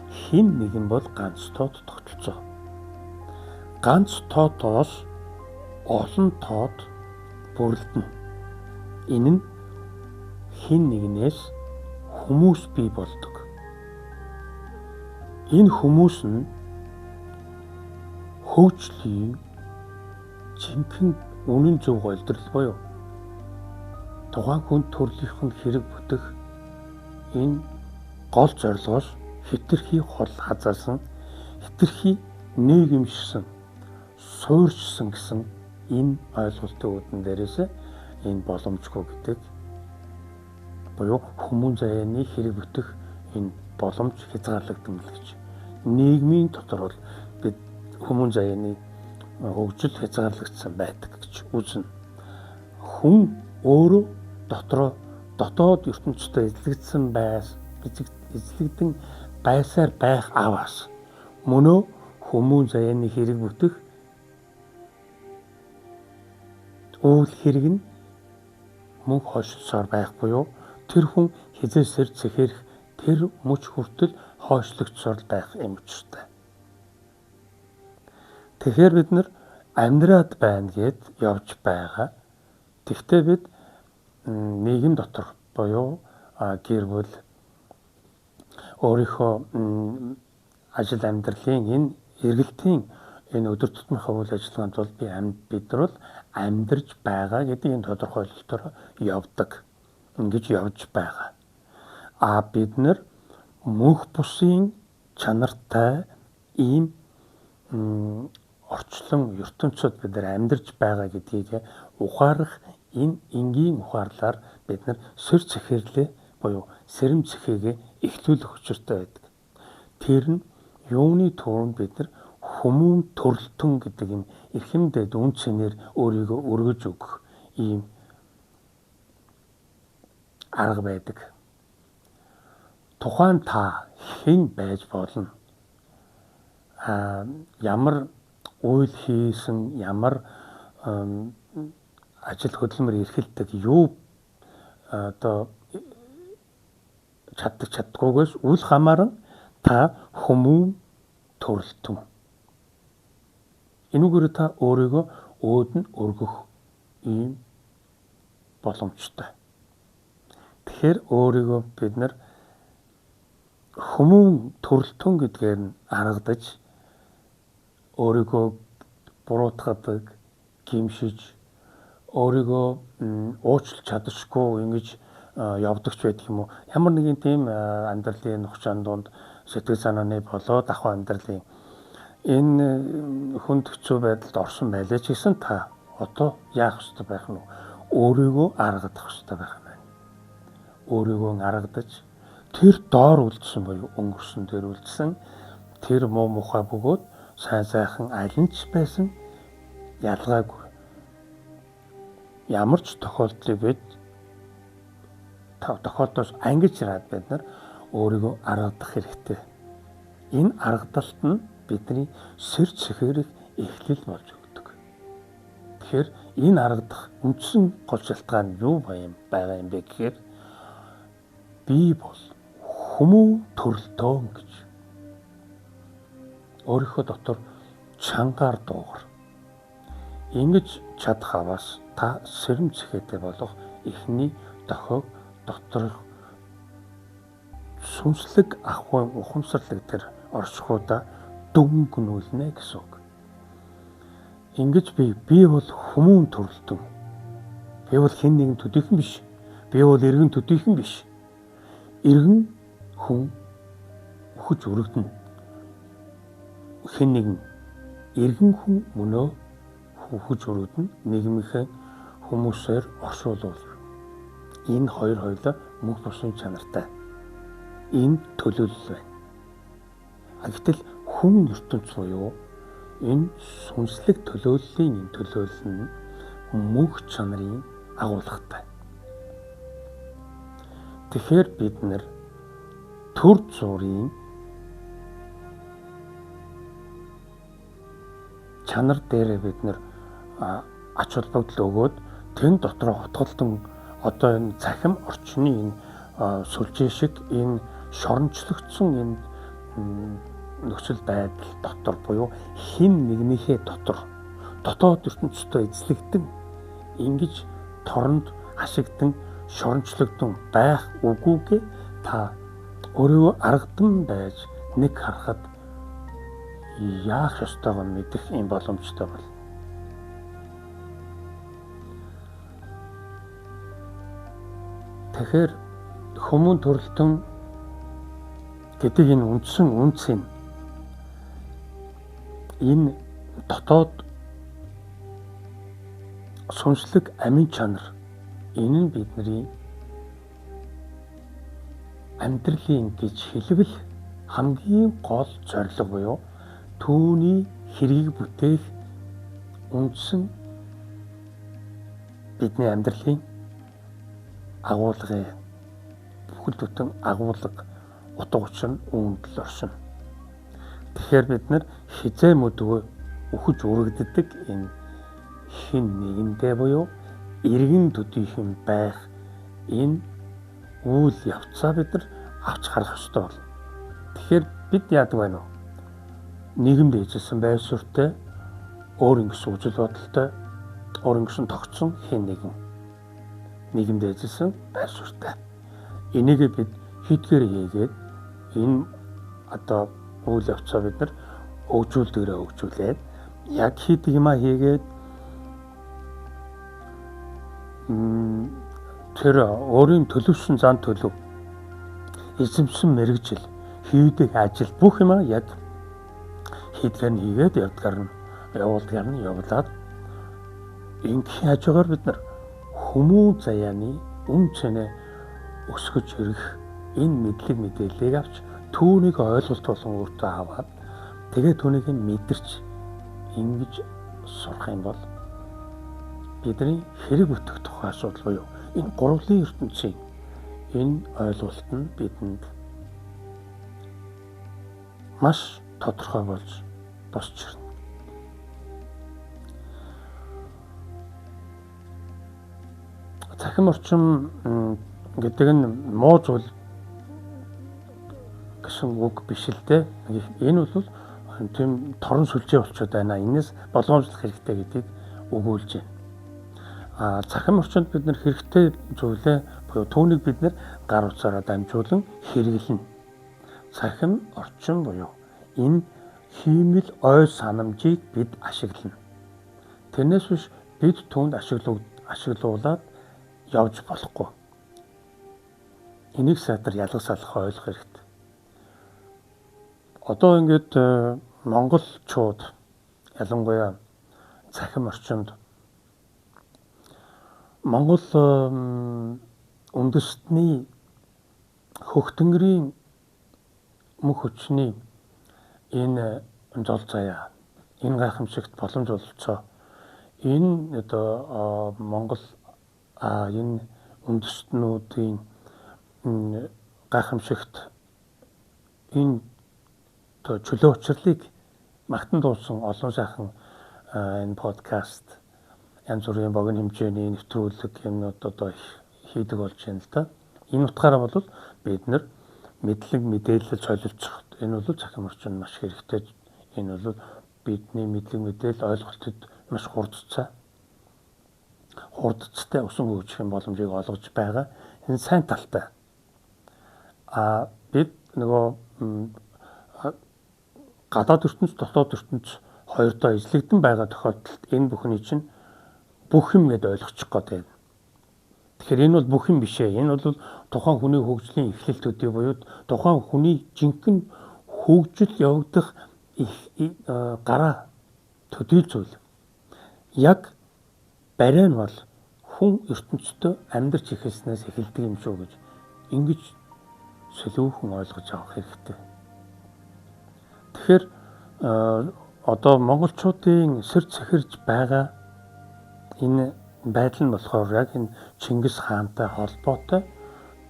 Хэн нэгэн бол ганц тоод тогтолцоо. Ганц тоотоос олон тоод бүрэлдэнэ. Энэ нь хэн нэгнээс хүмүүс бий болдог. Энэ хүмүүс нь хөгжлийн жинхэнэ үнэн зөв голдрол буюу тухайн хүн төрлийнх нь хэрэг бүтэх энэ гол зорилгоос хэтэрхий хол хазаасан, хэтэрхий нийгэмшсэн, суурьшсан гэсэн энэ ойлголтын үүдэн дээрээс энэ боломжгүй гэдэг буюу хүмүүн заяаны хэрэг бүтэх энэ боломж хязгаарлагдана гэж. Нийгмийн дотор бол бид хүмүүн заяаны хөгжил хязгаарлагдсан байдаг гэж үзнэ. Хүн өөрөө дотоод ертөнцийн эзлэгдэн байсаар байх аваас мөнөө хүмүүн заяаны хэрэг бүтэх үйл хэрэг нь мөн хойшлсоор байх буюу тэр хүн хизээсэр цэхэрх тэр мөч хүртэл хойшлогдсоор байх юм учиртай. Тэгэхээр бид нар амьдраад байна гэд явж байгаа. Тэгвэл бид нийгэм дотор буюу гэр бүл өөрийнхөө ажил амьдралын энэ эргэлтийн энэ өдөр тутмынхаа үйл ажиллагаанд бол бид нар амьдарч байгаа гэдэг энэ тодорхойлолтоор явдаг. Ингэж явж байгаа. Бид нар мөнх бусын чанартай ийм орчлон ертөнцид бид нар амьдарч байгаа гэдгийг ухаарах энэ энгийн ухаарлаар бид нар сөр цэхэрлээ буюу сэрэм цэхээгээ эхлүүлэх учиртай байдаг. Тэр нь юуны төрөнд бид нар хүмүүн төрөлтөн гэдэг энэ эрхэмдэд үнцээр өөрийгөө өргөж өгөх ийм арга байдаг. Тухайн та хэн байж болно? Ямар үйл хийсэн, ямар ажил хөдөлмөр эрхэлдэг юу чаддаггүйгээс үл хамааран та хүмүүн төрөлтөн. Энүүгээр та өөрийгөө өөд нь өргөх ийм боломжтой. Тэгэхээр өөрийгөө бид нар хүмүүн төрөлтөн гэдгээр нь харагдаж өөрийгөө буруутгадаг, гимшиж өөрийгөө уучлах чадшгүй ингэж явдагч байдаг юм уу? Ямар нэгэн тийм амьдралын нухчаан донд сэтгэл санааны болоод ахуй амьдралын энэ хүнд хэцүү байдалд орсон байлаа ч гэсэн та одоо яах ёстой байх нь өөрийгөө аргадах ёстой байх юм байна. Өөрийгөө аргадаж тэр доор үлдсэн буюу өнгөрсөн дээр үлдсэн тэр муу мухай бөгөөд сайн сайхан аль нь ч байсан ялгаагүй. Ямар ч тохиолдлыг бид тохиолдолд ангиж хараад бид нар өөрийгөө аргадах хэрэгтэй. Энэ аргадалт нь бидний сэр цэхэрэх эхлэл болж өгдөг. Тэгэхээр энэ аргадах үндсэн гол шалтгаан юу байгаа юм бэ гэхээр би бол хүмүүн төрөлтөө гэж өөрийнхөө дотор чангаар дуугар ингэж чадах аваас та сэрэм цэхээтэй болох эхний дохиог доторх сүнслэг ахуй ухамсарлаг тэр оршихуудаа дөнгөнүүлнэ гэсэн үг. Ингэж би бол хүмүүн төрөлтөн. Би бол хэн нэгэн төдийхөн биш. Би бол иргэн төдийхөн биш. Иргэн хүн үхэж өргөднө. Хэн нэгэн эргэн хүн мөнөө үхэж өргөднө, нийгмийнхээ хүмүүсээр оршуулвал энэ хоёр хоёулаа мөнх бусын чанартай. Энэ төлөөлөл байна. Гэтэл хүн ертөнц буюу энэ сүнслэг төлөөллийн энэ төлөөлөл нь мөнх чанарын агуулгатай. Тэгэхээр бид нэр төр зургийн чанар дээр бид нэр ач холбогдол өгөөд тэн дотроо хотголтон одоо энэ цахим орчны энэ сүлжээ шиг энэ шорончлогдсон энэ нөхцөл байдал дотор буюу хэн нэгнийхээ дотор дотоод ертөнцтэй эзлэгдэн ингэж торонд ашигдан шорончлогдсон байх үгүйгээ та өөрөө аргадан байж нэг харахад яах ёстойгоо мэдэх юм боломжтой бол. Тэгэхээр хүмүүн төрөлтөн гэдэг энэ үндсэн үнцийн энэ дотоод сүнслэг амин чанар энэ нь бидний амьдралын гэж хэлбэл хамгийн гол зорилго буюу түүний хэргийг бүтээх үндсэн бидний амьдралын агуулгын бүхэл бүтэн агуулга утга учир нь үүндэл оршино. Тэгэхээр бид нар хизээ мэдгүй үхэж өргөддөг энэ хин нэгэндээ буюу эргэн төдийхөн байх энэ үйл явцаа бид нар авч харах ёстой бол. Тэгэхээр бид яадаг байна вэ? Нийгэмд эзэлсэн байр суурьтай, өөр ингэсэн үжил бодолтой, өөр ингэсэн тогтсон хин нэгэн нийгэмд эзэлсэн байр суурьтай. Энийг бид хитгэр хийгээд энэ одоо үйл явцаа бид нар хөгжүүлээд яг хийдэг юмаа хийгээд тэр өөрийн төлөвшсөн зан төлөв эзэмсэн мэрэгжил хийдэг ажил бүх юмаа яг хийдгээр нь хийгээд явуулдгаар нь явуулаад ингэх хажуугаар бид нар хүмүүн заяаны үн цэнэ өсгөж ирэх энэ мэдлэг мэдээллийг авч түүнийг ойлголт болон өөртөө аваад тэгээ түүнийг мэдэрч ингэж сурах юм бол бидний хэрэг бүтэх тухай асуудал буюу энэ гурвын ертөнцийн энэ ойлголт нь бидэнд маш тодорхой болж босч ирнэ. Цахим орчин гэдэг нь муу зүйл гэсэн үг биш л дээ. Энэ бол тийм торон сүлжээ болчиход байна. Энэс болгоомжлох хэрэгтэй гэдгийг өгүүлж байна. Цахим орчинд бид нар хэрэгтэй зүйлээ буюу түүнийг бид нар гар утсаараа дамжуулан хэрэглэнэ. Цахим орчин буюу энэ хиймэл ой санамжийг бид ашиглана. Тэрнээс биш бид түүнд ашиглуулад явж болохгүй. Энийг сайтар ялгаж салах ойлгох хэрэгтэй. Одоо ингээд монголчууд ялангуяа цахим орчинд Монгол үндэстний хөгтөнгөрийн мөнх хүчний энэ зол заяа, энэ гайхамшигт боломж олцоо энэ одоо Монгол энэ үндэстнүүдийн гайхамшигт энэ чөлөө учрлыг магтан дуусан олон сайхан энэ подкаст янз бүрийн богино хэмжээний нэвтрүүлэг юмнууд одоо хийдэг болж байна л да. Энэ утгаараа бол бид нар мэдлэг мэдээлэл солилцох энэ бол цахим орчин маш хэрэгтэй. Энэ бол бидний мэдлэг мэдээлэл ойлголтод маш хурдцтай усан хөгжих боломжийг олгож байгаа. Энэ сайн талтай. Бид нөгөө гадаад ертөнц, дотоод ертөнц хоёрдоо эзлэгдэн байгаа тохиолдолд энэ бүхний чинь бүх юм гэд ойлгочих гээд байна. Тэгэхээр энэ бол бүх юм биш ээ. Энэ бол тухайн хүний хөгжлийн эхлэл төдий буюу тухайн хүний жинхэнэ хөгжил явагдах гараа төдий зүйл. Яг барай нь бол хүн ертөнцийн амьдарч эхэлснээс эхэлдэг юм шүү гэж ингэж солиохон ойлгож авах хэрэгтэй. Тэгэхээр одоо монголчуудын сэр цэхэрж байгаа энэ байдал нь болохоор яг энэ Чингис хаантай холбоотой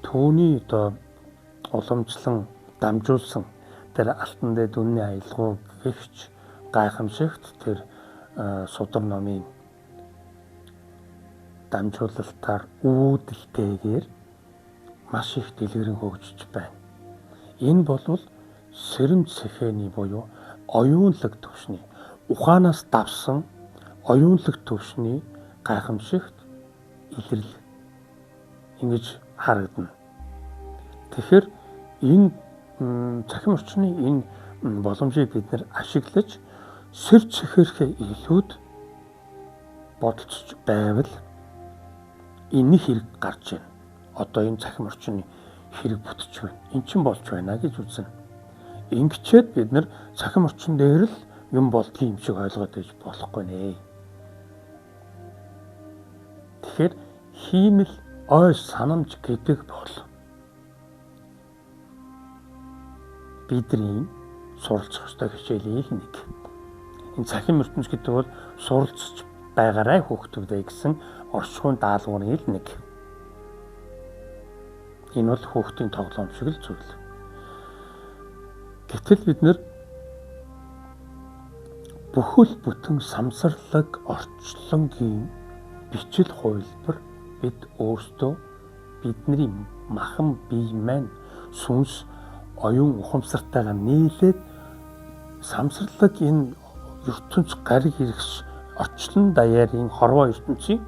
түүний одоо уламжлан дамжуулсан тэр алтан дээд үнний аялгау гихч гайхамшигт тэр судар номын дамжуулалтаар үүдэлтэйгээр маш их дэлгэрэн хөгжиж байна. Энэ бол сэрэмж сэхээний буюу оюунлаг төвшний ухаанаас давсан оюунлаг төвшний гайхамшигт илрэл ингэж харагдана. Тэгэхээр энэ цахим орчны энэ боломжийг бид нэр ашиглаж сэр цэхэрхээ илүүд бодолцож байвал энэ хэрэг гарч байна. Одоо энэ цахим орчны хэрэг бүтэж байна. Эн чинь болж байна гэж үзнэ. Ингэчээд бид нэр цахим орчин дээр л юм болдгийг юм шиг ойлгоод байж болохгүй нэ. Тэгэхээр хиймэл ой санамж гэдэг бол бидний суралцах ёстой хичээлийн нэг. Энэ цахим ертөнц гэдэг бол суралцж байгаарай хүүхдүүдээ гэсэн оршихуйн даалгаврын нэг. Энэ бол хүүхдийн тоглоом шиг л зүйл. Гэтэл бид нэр бүхэл бүтэн самсарлаг орчлонгийн бичил хувилбар бид өөрсдөө бидний махан бие маань сүнс оюун ухамсартайгаа нийлээд самсарлаг энэ ертөнц гариг хэрэгс орчлон даяарын хорвоо ертөнцийн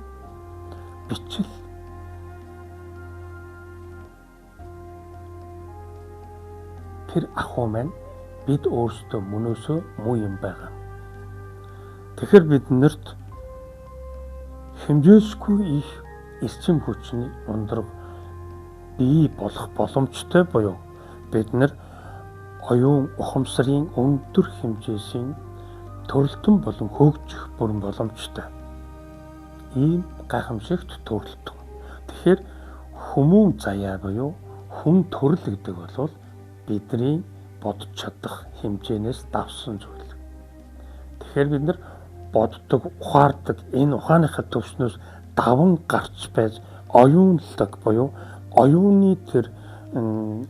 бичил тэр ахуй маань бид өөрсдөө мөнөөсөө муу юм байгаа. Тэгэхээр биднэрт хэмжээшгүй их эрчим хүчний ундраг бий болох боломжтой буюу бид нар оюун ухамсарын өндөр хэмжээсийн төрөлтөн болон хөгжих бүрэн боломжтой. Ийм гайхамшигт төрөлтөн. Тэгэхээр хүмүүн заяа буюу хүн төрөл гэдэг бол бидний бодож чадах хэмжээнээс давсан зүйл. Тэгэхээр бид нар боддог, ухаардаг энэ ухааныхаа төвшнөөс даван гарч байж оюунлаг буюу оюуны тэр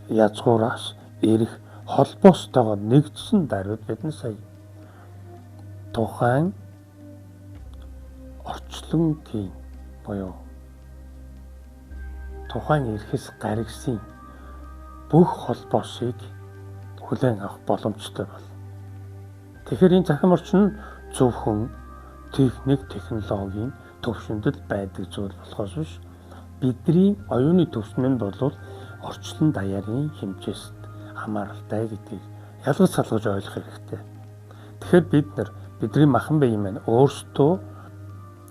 язгуураас ирэх холбоостойгоо нэгдсэн даруйд бидний сая тухайн орчлонгийн буюу тухайн эрхэс гаригсын бүх холбоосыг хүлээн авах боломжтой бол. Тэгэхээр энэ цахим орчин зөвхөн техник, технологийн төвшөндөл байдаг зүйл болохоос биш бидний оюуны төвшин нь бол орчлон даяарын хэмжээст хамааралтай гэдгийг ялгаж салгаж ойлгох хэрэгтэй. Тэгэхээр бид нар бидний махан бие маань өөрсдөө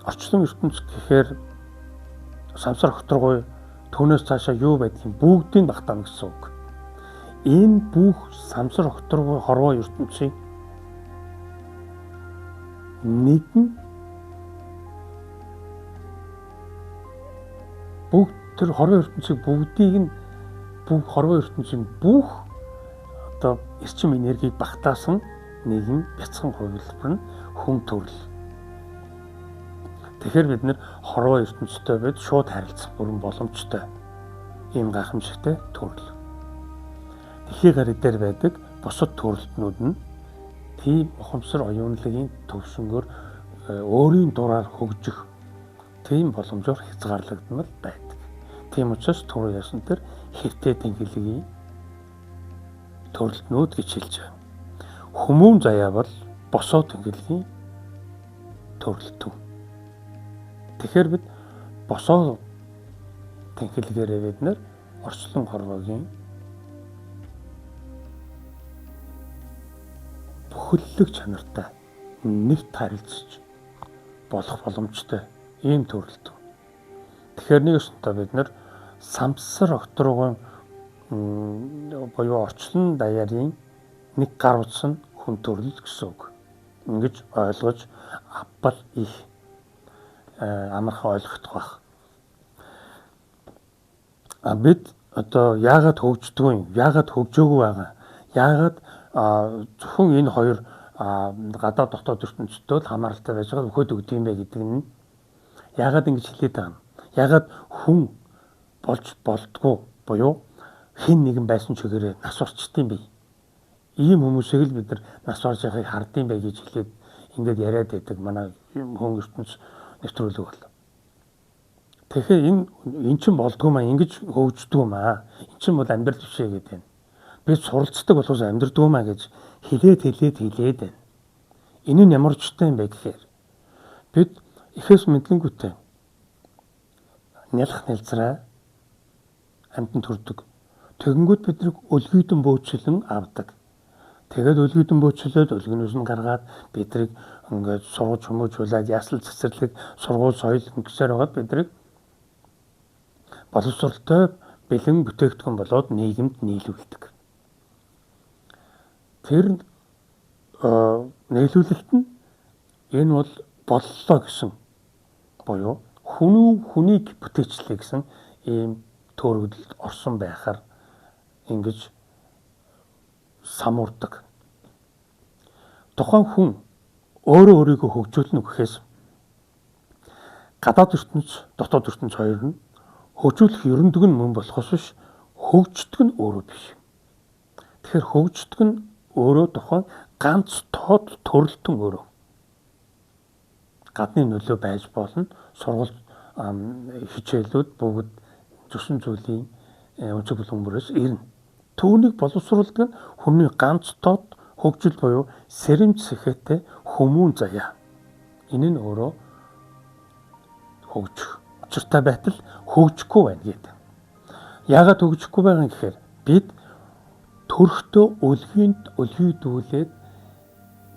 орчлон ертөнц гэхээр самсар хөтөргөй түүнээс цаашаа юу байдгийг бүгдийг багтаана гэсэн үг. Энэ бүх самсар хөтөргөй хорвоо ертөнцийн нэгэн бүгд тэр хорвоо ертөнцийг бүгдийг нь бүх хорвоо ертөнцийн бүх одоо эрчим энергийг багтаасан нэгэн бяцхан хувилбар нь хүн төрөл. Тэгэхээр бид нэр хорвоо ертөнцтэй бид шууд харилцах бүрэн боломжтой ийм гайхамшигтай төрөл. Дэлхийн гариг дээр байдаг бусад төрөлтнүүд нь тийм ухамсар оюунлагын төвшнгөөр өөрийн дураар хөгжих тийм боломжоор хязгаарлагдмал байдаг. Тийм учраас түрүү ясан тэр хэвтэй тэнхилгийн төрөлтнүүд гэж хэлж байна. Хүмүүн заяа бол босоо тэнхилгийн төрөлтөв. Тэгэхээр бид босоо тэнхилгээрээ бид нэр орчлон хорвоогийн бүхэллэг чанартай нэгт харилцаж болох боломжтой ийм төрөлтөв. Тэгэхээр нэг өстө бид нэр самсар огтруугын буюу орчлон даяарын нэг гар утас нь хүн төрөл гэсэн үг. Ингэж ойлгож авбал их амархан ойлгох байх. Бид одоо яагаад хөгждөг юм? Яагаад хөгжөөгүй байгаа? Яагаад зөвхөн энэ хоёр гадаад дотоод ертөнцтэй л хамааралтай байж байгаа өгөөд өгд юм бэ гэдэг нь яагаад ингэж хэлээд байгаа юм? Яагаад хүн болж болдгоо буюу хэн нэгэн байсан ч өгөөрэй нас орчдсан бий. Ийм хүмүүсийг л бид нар нас орж байгааг хардсан бай гэж хэлээд ингээд яриад байдаг манай хүн ертөнц нэвтрүүлэг бол. Тэгэхээр энэ чинь болдгоо маа ингэж хөгждөг юм аа. Энд чинь бол амьдрал биш ээ гэдэг юм. Бид суралцдаг болохоос амьдрдгүй маа гэж хэлээд байна. Энэ нь ямар чухал юм бэ гэхээр бид Эхээс мэдлэнгүүтээ нялх нэлзраа амьтан төрдөг. Тэгэнгүүт биднийг өлгийдэн бөөчлөн авдаг. Тэгээд өлгийдэн бөөчлөөд өлгөнөөс нь гаргаад биднийг ингээд сургууль хүмүүжүүлээд яслал цэцэрлэг сургууль соёл ингэсээр байгаад биднийг боловсролтой бэлэн бүтээгдэхүүн болоод нийгэмд нийлүүлдэг. Тэр нийлүүлэлт нь энэ бол боллоо гэсэн буюу хүнийг бүтээчлээ гэсэн ийм төөрөгдөлд орсон байхаар ингэж самуурдаг. Тухайн хүн өөрийгөө хөгжүүлнэ гэхээс гадаад ертөнц, дотоод ертөнц хоёр нь хөгжүүлэх ерөндөг нь мөн болохоос биш хөгждөг нь өөрөө биш. Тэгэхээр хөгждөг нь өөрөө тухайн ганц тод төрөлтөн өөрөө. Гадны нөлөө байж болно. Сургууль хичээлүүд бүгд зүсэн зүйлийн өнцөг бүлгэмбэрээс ирнэ. Түүнийг боловсруулдаг нь хүний ганц тод хөгжил буюу сэрэмж сэхэтэ хүмүүн заяа. Энэ нь өөрөө хөгжих учиртай байтал хөгжихгүй байна гэдэг. Яагаад хөгжихгүй байгаа юм гэхээр бид төрхтөө өлгийдүүлээд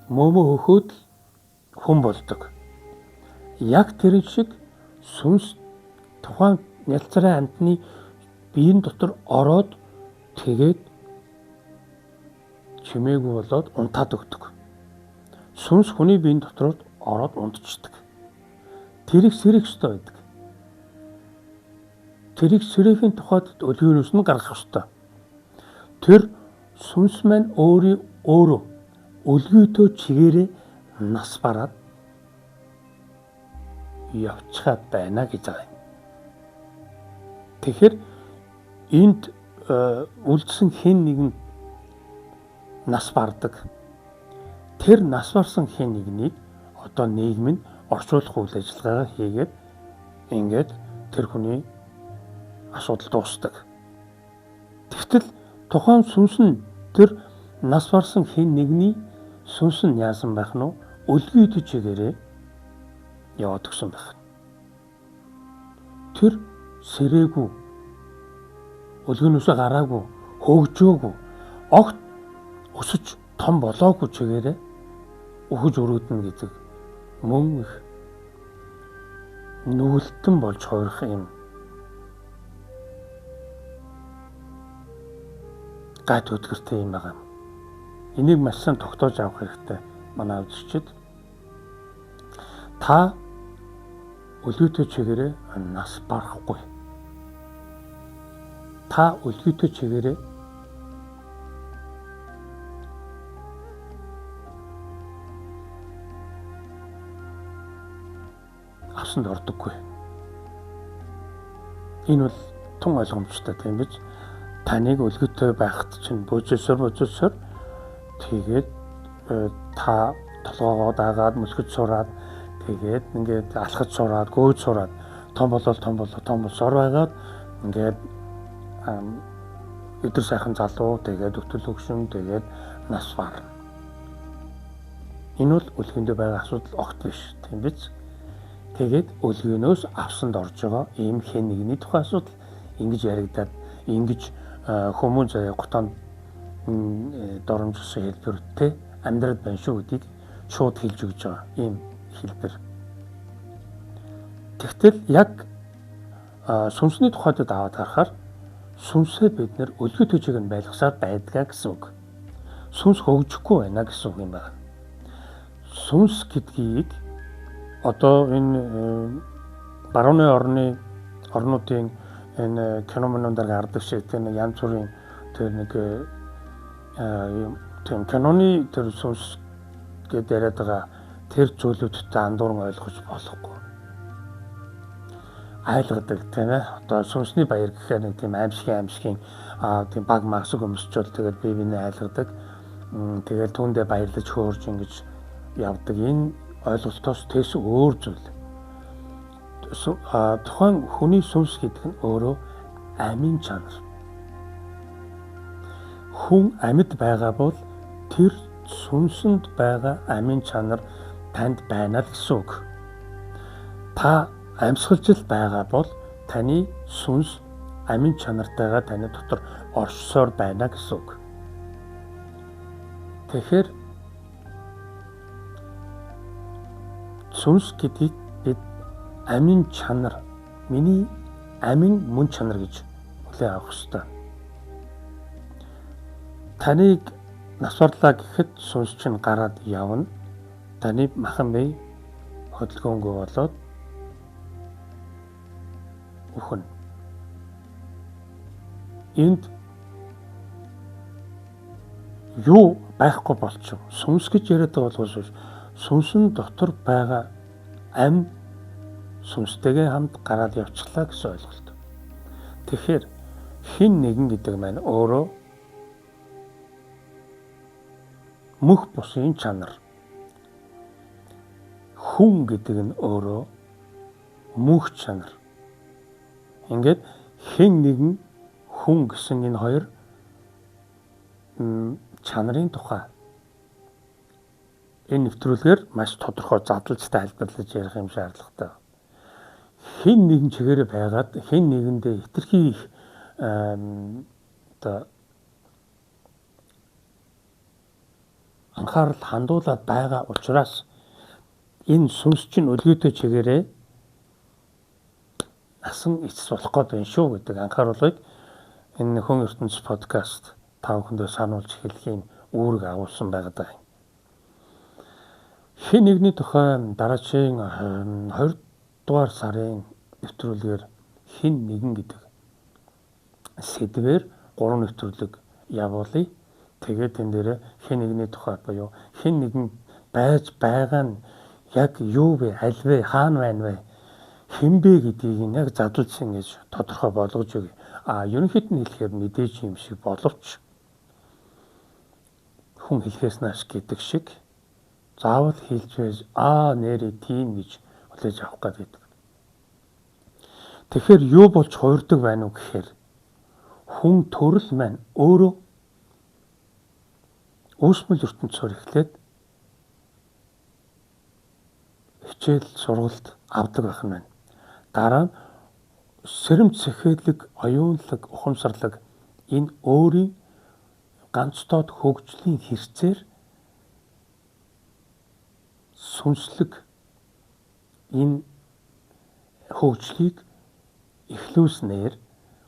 мөмө хөхөд хүн болдог. Яг тэр шиг сүнс тухайн нялцраа амьтны биеийн дотор ороод тэгээд чимээгүй болоод унтаад өгдөг. Сүнс хүний биеийн дотор ороод унтчихдаг. Тэрийг сэрэх ёстой байдаг. Тэрийг сэрэхийн тухайд өлгөөнөөс нь гаргах ёстой. Тэр сүнс маань өөрөө өлгөөдөө чигээрээ нас бараад явчихад байна гэж байгаа юм. Тэгэхээр энд үлдсэн хэн нэгэн нас бардаг. Тэр нас барсан хэн нэгнийг одоо нийгэм нь орчуулах үйл ажиллагаа хийгээд ингээд тэр хүний асуудал дуусдаг. Тэгтэл тухайн сүнс нь тэр нас барсан хэн нэгний сүнс нь яасан байх нь өлгийдэж чигээрээ яваад өгсөн байх. Тэр сэрээгүй, өлгөнөөсөө гараагүй, хөгжөөгүй, огт өсөж том болоогүй чигээрээ өгөж өргөднө гэдэг мөн их нүгэлтэн болж хувирах юм гад өдгөртэй юм байгаа. Энийг маш сайн тогтоож авах хэрэгтэй манай үзэгчид. Та өлгөөтэй чигээрээ нас барахгүй. Та өлгөөтэй чигээрээ авсанд ордоггүй. Энэ бол тун ойлгомжтой тийм биз? Таныг өлгөөтэй байхад чинь бөөжсөр тэгээд та толгоогоо дагаад мөлхөж сураад тэгээд ингээд алхаж сураад гүйж сураад том болсоор байгаад ингээд өдөр сайхан залуу тэгээд өтөл хөгшин тэгээд нас барна. Энэ бол өлгөөндөө байгаа асуудал огт биш тийм биз? Тэгээд өлгөөнөөс авсанд орж байгаа ийм хэн нэгний тухай асуудал ингэж яригадаад ингэж хүмүүн заяа гутаанд доромжсон хэлбэртэй амьдрал байна шүү гэдгийг шууд хэлж өгч байгаа ийм хэлбэр. Тэгтэл яг сүнсний тухайд аваад харахаар сүнсээ бид нэр өлгий төжийг нь байлгасаар байдгаа гэсэн үг. Сүнс хөгжихгүй байна гэсэн үг юм байна. Сүнс гэдгийг одоо энэ барууны орнуудын энэ киномоноор гардаг шиг тэр нэг янз бүрийн тэр нэг тийм киноны тэр сүнс гэдэг яриад байгаа тэр зүйлүүдтэй андуурн ойлгож болохгүй. Айлгадаг тийм ээ. Одоо сүнсний баяр гэхээр нэг тийм аимшигын тийм баг магсаг өмсчүүл тэгээд бие биенээ айлгадаг. Тэгээд түүндээ баярлаж хөөрж ингэж явдаг. Энэ ойлголтоос тэс өөр зүйл. Тухайн хүний сүнс гэдэг нь өөрөө амийн чанар. Хүн амьд байгаа бол тэр сүнсэнд байгаа амийн чанар танд байна л гэсэн үг. Та амьсгалж байгаа бол таны сүнс амийн чанартайгаа таны дотор оршсоор байна гэсэн үг. Тэгэхээр сүнс гэдгийг бид амийн чанар, миний амийн мөн чанар гэж хүлээн авах ёстой. Таныг насварлаа гэхэд сүнс чинь гараад явна. Таны махан бие хөдөлгөөнгөө болоод үхэн. Энд юу байхгүй болчих. Сүнс гэж яриад байгаа болохоос сүнсэн дотор байгаа ам сүнстэйгээ хамт гараад явчихлаа гэсэн ойлголт. Тэгэхээр хин нэгэн гэдэг маань өөрөө мөх бусын чанар. Хүн гэдэг нь өөрөө мөнх чанар. Ингээд хэн нэгэн хүн гэсэн энэ хоёр чанарын тухай энэ нэвтрүүлгээр маш тодорхой задлж тайлбарлаж ярих юм шаардлагатай. Хэн нэгэн чигээрээ байгаад хэн нэгэндээ хэтэрхий их одоо анхаарал хандуулаад байгаа учраас энэ сүнс чинь өлгөөтэй чигээрээ насан эцэс болох гээд байна шүү гэдэг анхааруулгыг энэ хүн ертөнц подкаст та бүхэндээ сануулж хэлхийн үүрэг агуулсан байгаа. Хэн нэгний тухай дараагийн 2 дугаар сарын нэвтрүүлгээр хэн нэгэн гэдэг сэдвээр 3 нэвтрүүлэг явуулъя. Тэгээд энэ дээр хэн нэгний тухай буюу хэн нэгэн байж байгаа нь яг юу вэ, аль вэ, хаана байна вэ, хэн бэ гэдгийг яг задлж ингэж тодорхой болгож өгье. Ерөнхийд нь хэлэхээр мэдээж юм шиг боловч хүн хэлхээс нааш гэдэг шиг заавал хэлж байж нэрээ тийм гэж хүлээж авах гэдэг. Тэгэхээр юу болж хуурдаг байна уу гэхээр хүн төрөл маань өөрөө үүсмэл ертөнцөөр эхлээд хичээл сургалт авдаг байх нь байна. Дараа нь сэрэмт сэхэлэг, оюунлаг, ухамсарлаг энэ өөрийн ганцдоод хөгжлийн хэрэгцээр сүнслэг энэ хөгжлийг эхлүүлснээр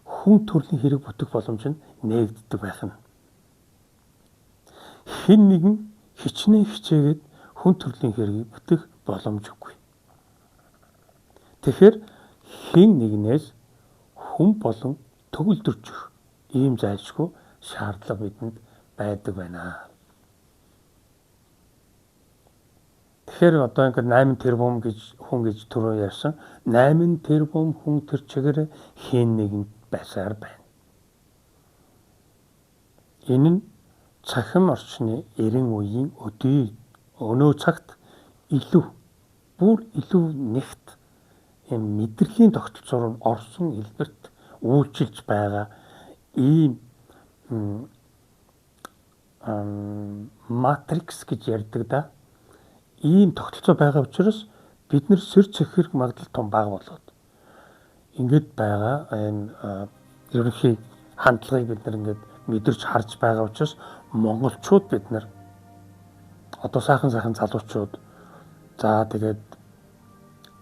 хүн төрлийн хэрэг бүтэх боломж нь нээгддэг байх нь. Хэн нэгэн хичнээн хичээгээд хүн төрлийн хэргийг бүтэх боломжгүй. Тэгэхээр хэн нэгнээс хүн болон төгөлдржих ийм зайлшгүй шаардлага бидэнд байдаг байна. Тэгэхээр одоо ингээд 8 тэрбум гэж хүн гэж түрүү ярьсан 8 тэрбум хүн тэр чигээр хэн нэгэнд байсаар байна. Энэ нь цахим орчны 90 үеийн өнөө цагт бүр илүү нэгт юм мэдрэлийн тогтолцоор нь орсон хэлбэрт үйлчилж байгаа ийм матрикс гэж ярьдаг да. Ийм тогтолцоо байгаа учраас бид нэр сэр цэхэрх магадлал том бага болоод ингээд байгаа энэ ерөнхий хандлагыг бид нар ингээд мэдэрч харж байгаа учраас монголчууд бид нар одоо сайхан залуучууд за тэгээд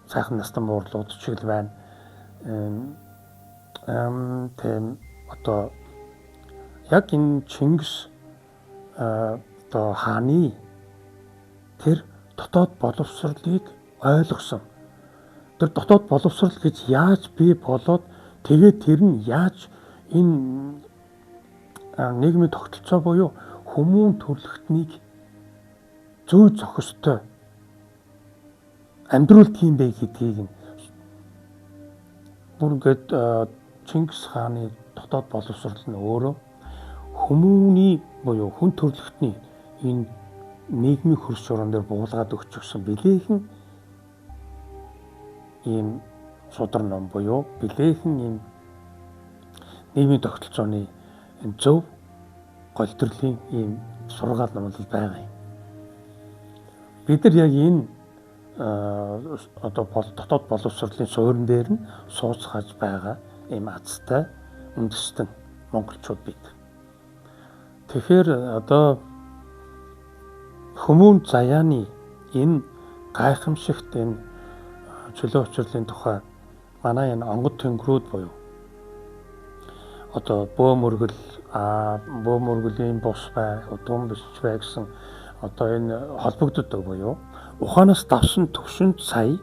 сайхан настан буурлууд ч гэл байна. тийм одоо яг энэ Чингис одоо хааны тэр дотоод боловсролыг ойлгосон. Тэр дотоод боловсрол гэж яаж бий болоод тэгээд тэр нь яаж энэ нийгмийн тогтолцоо буюу хүмүүн төрөлхтнийг зүй зохистой амьдруулт юм бэ гэдгийг бүр ингээд Чингис хааны дотоод боловсрол нь өөрөө хүмүүний буюу хүн төрөлхтний энэ нийгмийн хөрш уран дээр буулгаад өгч өгсөн билээхэн ийм судар ном буюу билээхэн ийм нийгмийн тогтолцооны зөв голтөрлөлийн ийм сургаал номлол байгаа юм. Бид нар яг энэ одоо дотоод боловсролын суурин дээр нь сууцгааж байгаа ийм азтай үндэстэн монголчууд бид. Тэгэхээр одоо хүмүүн заяаны энэ гайхамшигт энэ чөлөө учрлын тухай манай энэ онгод тэнгэрүүд буюу одоо бөөмөргөлийн бус бай, удам биш бай гэсэн одоо энэ холбогддог буюу ухаанаас давсан төвшөнд сая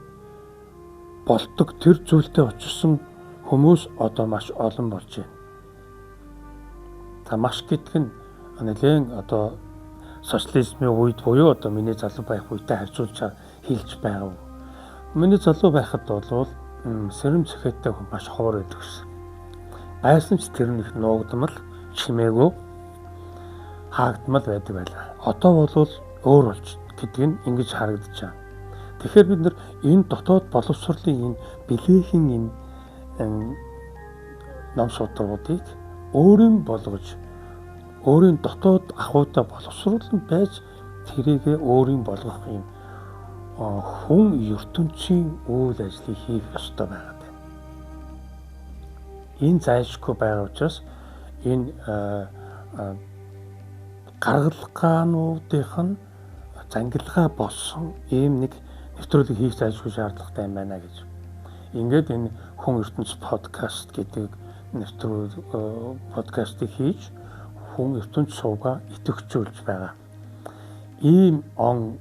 болдог тэр зүйлтэй учирсан хүмүүс одоо маш олон болж байна. Та маш гэдэг нь нэлээд одоо социализмын үед буюу одоо миний залуу байх үедээ харьцуулж хэлж байгаа. Миний залуу байхад бол сэрэм цэхэдтэй маш ховор байдаг гэсэн. Байсан ч тэр нэг нуугдмал, чимээгүй хаагдмал байдаг байлаа. Одоо бол өөр болж гэдэг нь ингэж харагдаж байна. Тэгэхээр бид нар энэ дотоод боловсролын энэ билээхэн энэ ном судруудыг өөрийн болгож өөрийн дотоод ахуйтай боловсруулан байж тэрийгэ өөрийн болгох юм хүн ертөнцийн үйл ажлыг хийх ёстой байгаа. Энэ зайлшгүй байгаа учраас энэ гаргалгаануудынх нь зангилгаа болсон ийм нэг нэвтрүүлэг хийх зайлшгүй шаардлагатай юм байна гэж. Ингээд энэ хүн ертөнц подкаст гэдэг нэвтрүүлэг подкастыг хийж хүн ертөнц суугаа идэвхжүүлж байгаа. Ийм он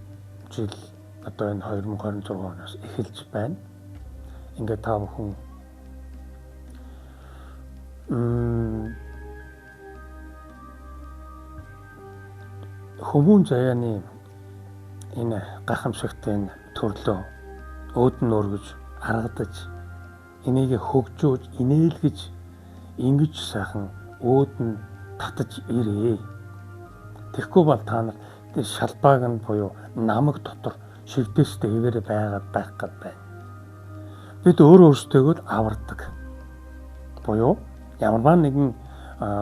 жил одоо энэ 2026 оноос эхэлж байна. Ингээд та бүхэн хүмүүн заяаны энэ гайхамшигтын төрлөө өөдөн өргөж, аргадаж, энийг хөгжөөж, инээлгэж, ингэж сайхан өөдөн татаж ирээ. Тэгэхгүй бол та нар шалбааг нь буюу намаг дотор шивдээстэй хэвээр байгаад байх гээд байна. Бид өөрөөсөө авардаг. Буюу ямарваа нэгэн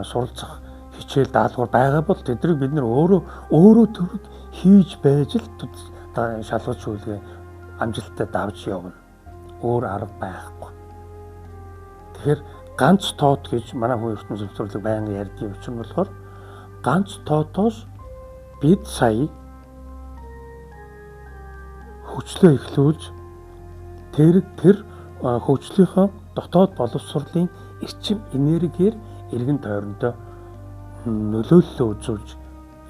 суралцах хичээл даалгавар байгаа бол тэднийг бид нэр өөрөө төрөг хийж байж л шалгаж үлгээ амжилттай давж явна. Өөр арга байхгүй. Тэгэхээр ганц тоот гэж манай хүн ертөнц зөвлөлөг байнга ярьдаг учраас болохоор ганц тоотоос бид сая хөгжлөө эхлүүлж тэр хөгжлийнхөө дотоод боловсролын эрчим энергиэр эргэн тойрондоо нөлөөллөө үзүүлж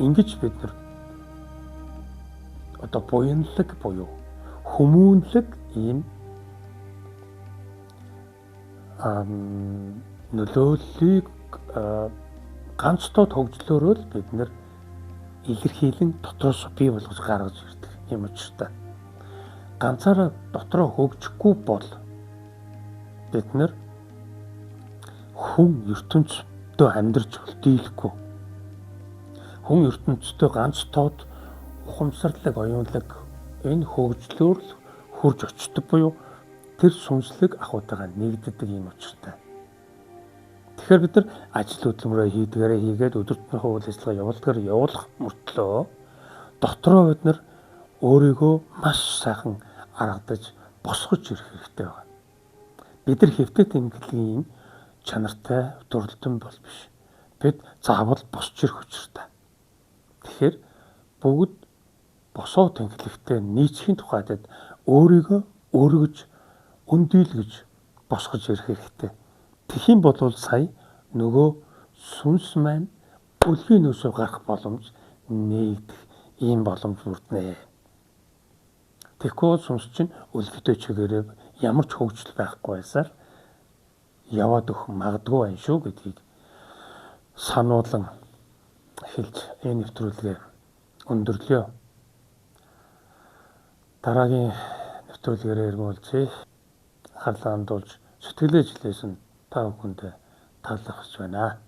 ингэж бид нар одоо буянлаг буюу хүмүүнлэг ийм нөлөөллийг ганц тод хөгжлөөрөө л бид нар илэрхийлэн дотроос бий болгож гаргаж ирдэг юм учиртай. Ганцаараа дотроо хөгжихгүй бол бид нар хүн ертөнцөд амьдарч дийлэхгүй. Хүн ертөнцөд ганц тод ухамсарлаг, оюунлаг энэ хөгжлөөр л хурж очдог буюу тэр сүнслэг ахуйтайгаа нэгддэг юм учиртай. Тэгэхээр бид нар ажил хөдөлмөрөө хийгээд өдөртний үйл ажиллагаа явуулах мөртлөө дотроо бид нар өөрийгөө маш сайхан аргадаж босгож ирэх хэрэгтэй байна. Бид нар хэвтэ тэмдэглэгийн чанартай төрөлтөн бол биш. Бид заавал босч ирэх учиртай. Тэгэхээр бүгд босоо тэнхлэгтээ нийцхийн тухайд өөрийгөө өргөж, өндийлгэж босгож ирэх хэрэгтэй. Тэхийн бол сая нөгөө сүнс маань үлгийн нүсээр гарах боломж нэгдэх ийм боломж бүрднэ. Тэгэхгүй сүнс чинь үлгэдэй чигээрээ ямар ч хөгжил байхгүй байсаар яваад өгөх магадгүй байх шүү гэдгийг сануулan хэлж энэ нэвтрүүлгээ өндөрлөё. Дараагийн нэвтрүүлгээрээ иргүүлцгээе. Анхаарлаа хандуулж сэтгэлээ жилээсэн та бүхэнд таалагдж байна.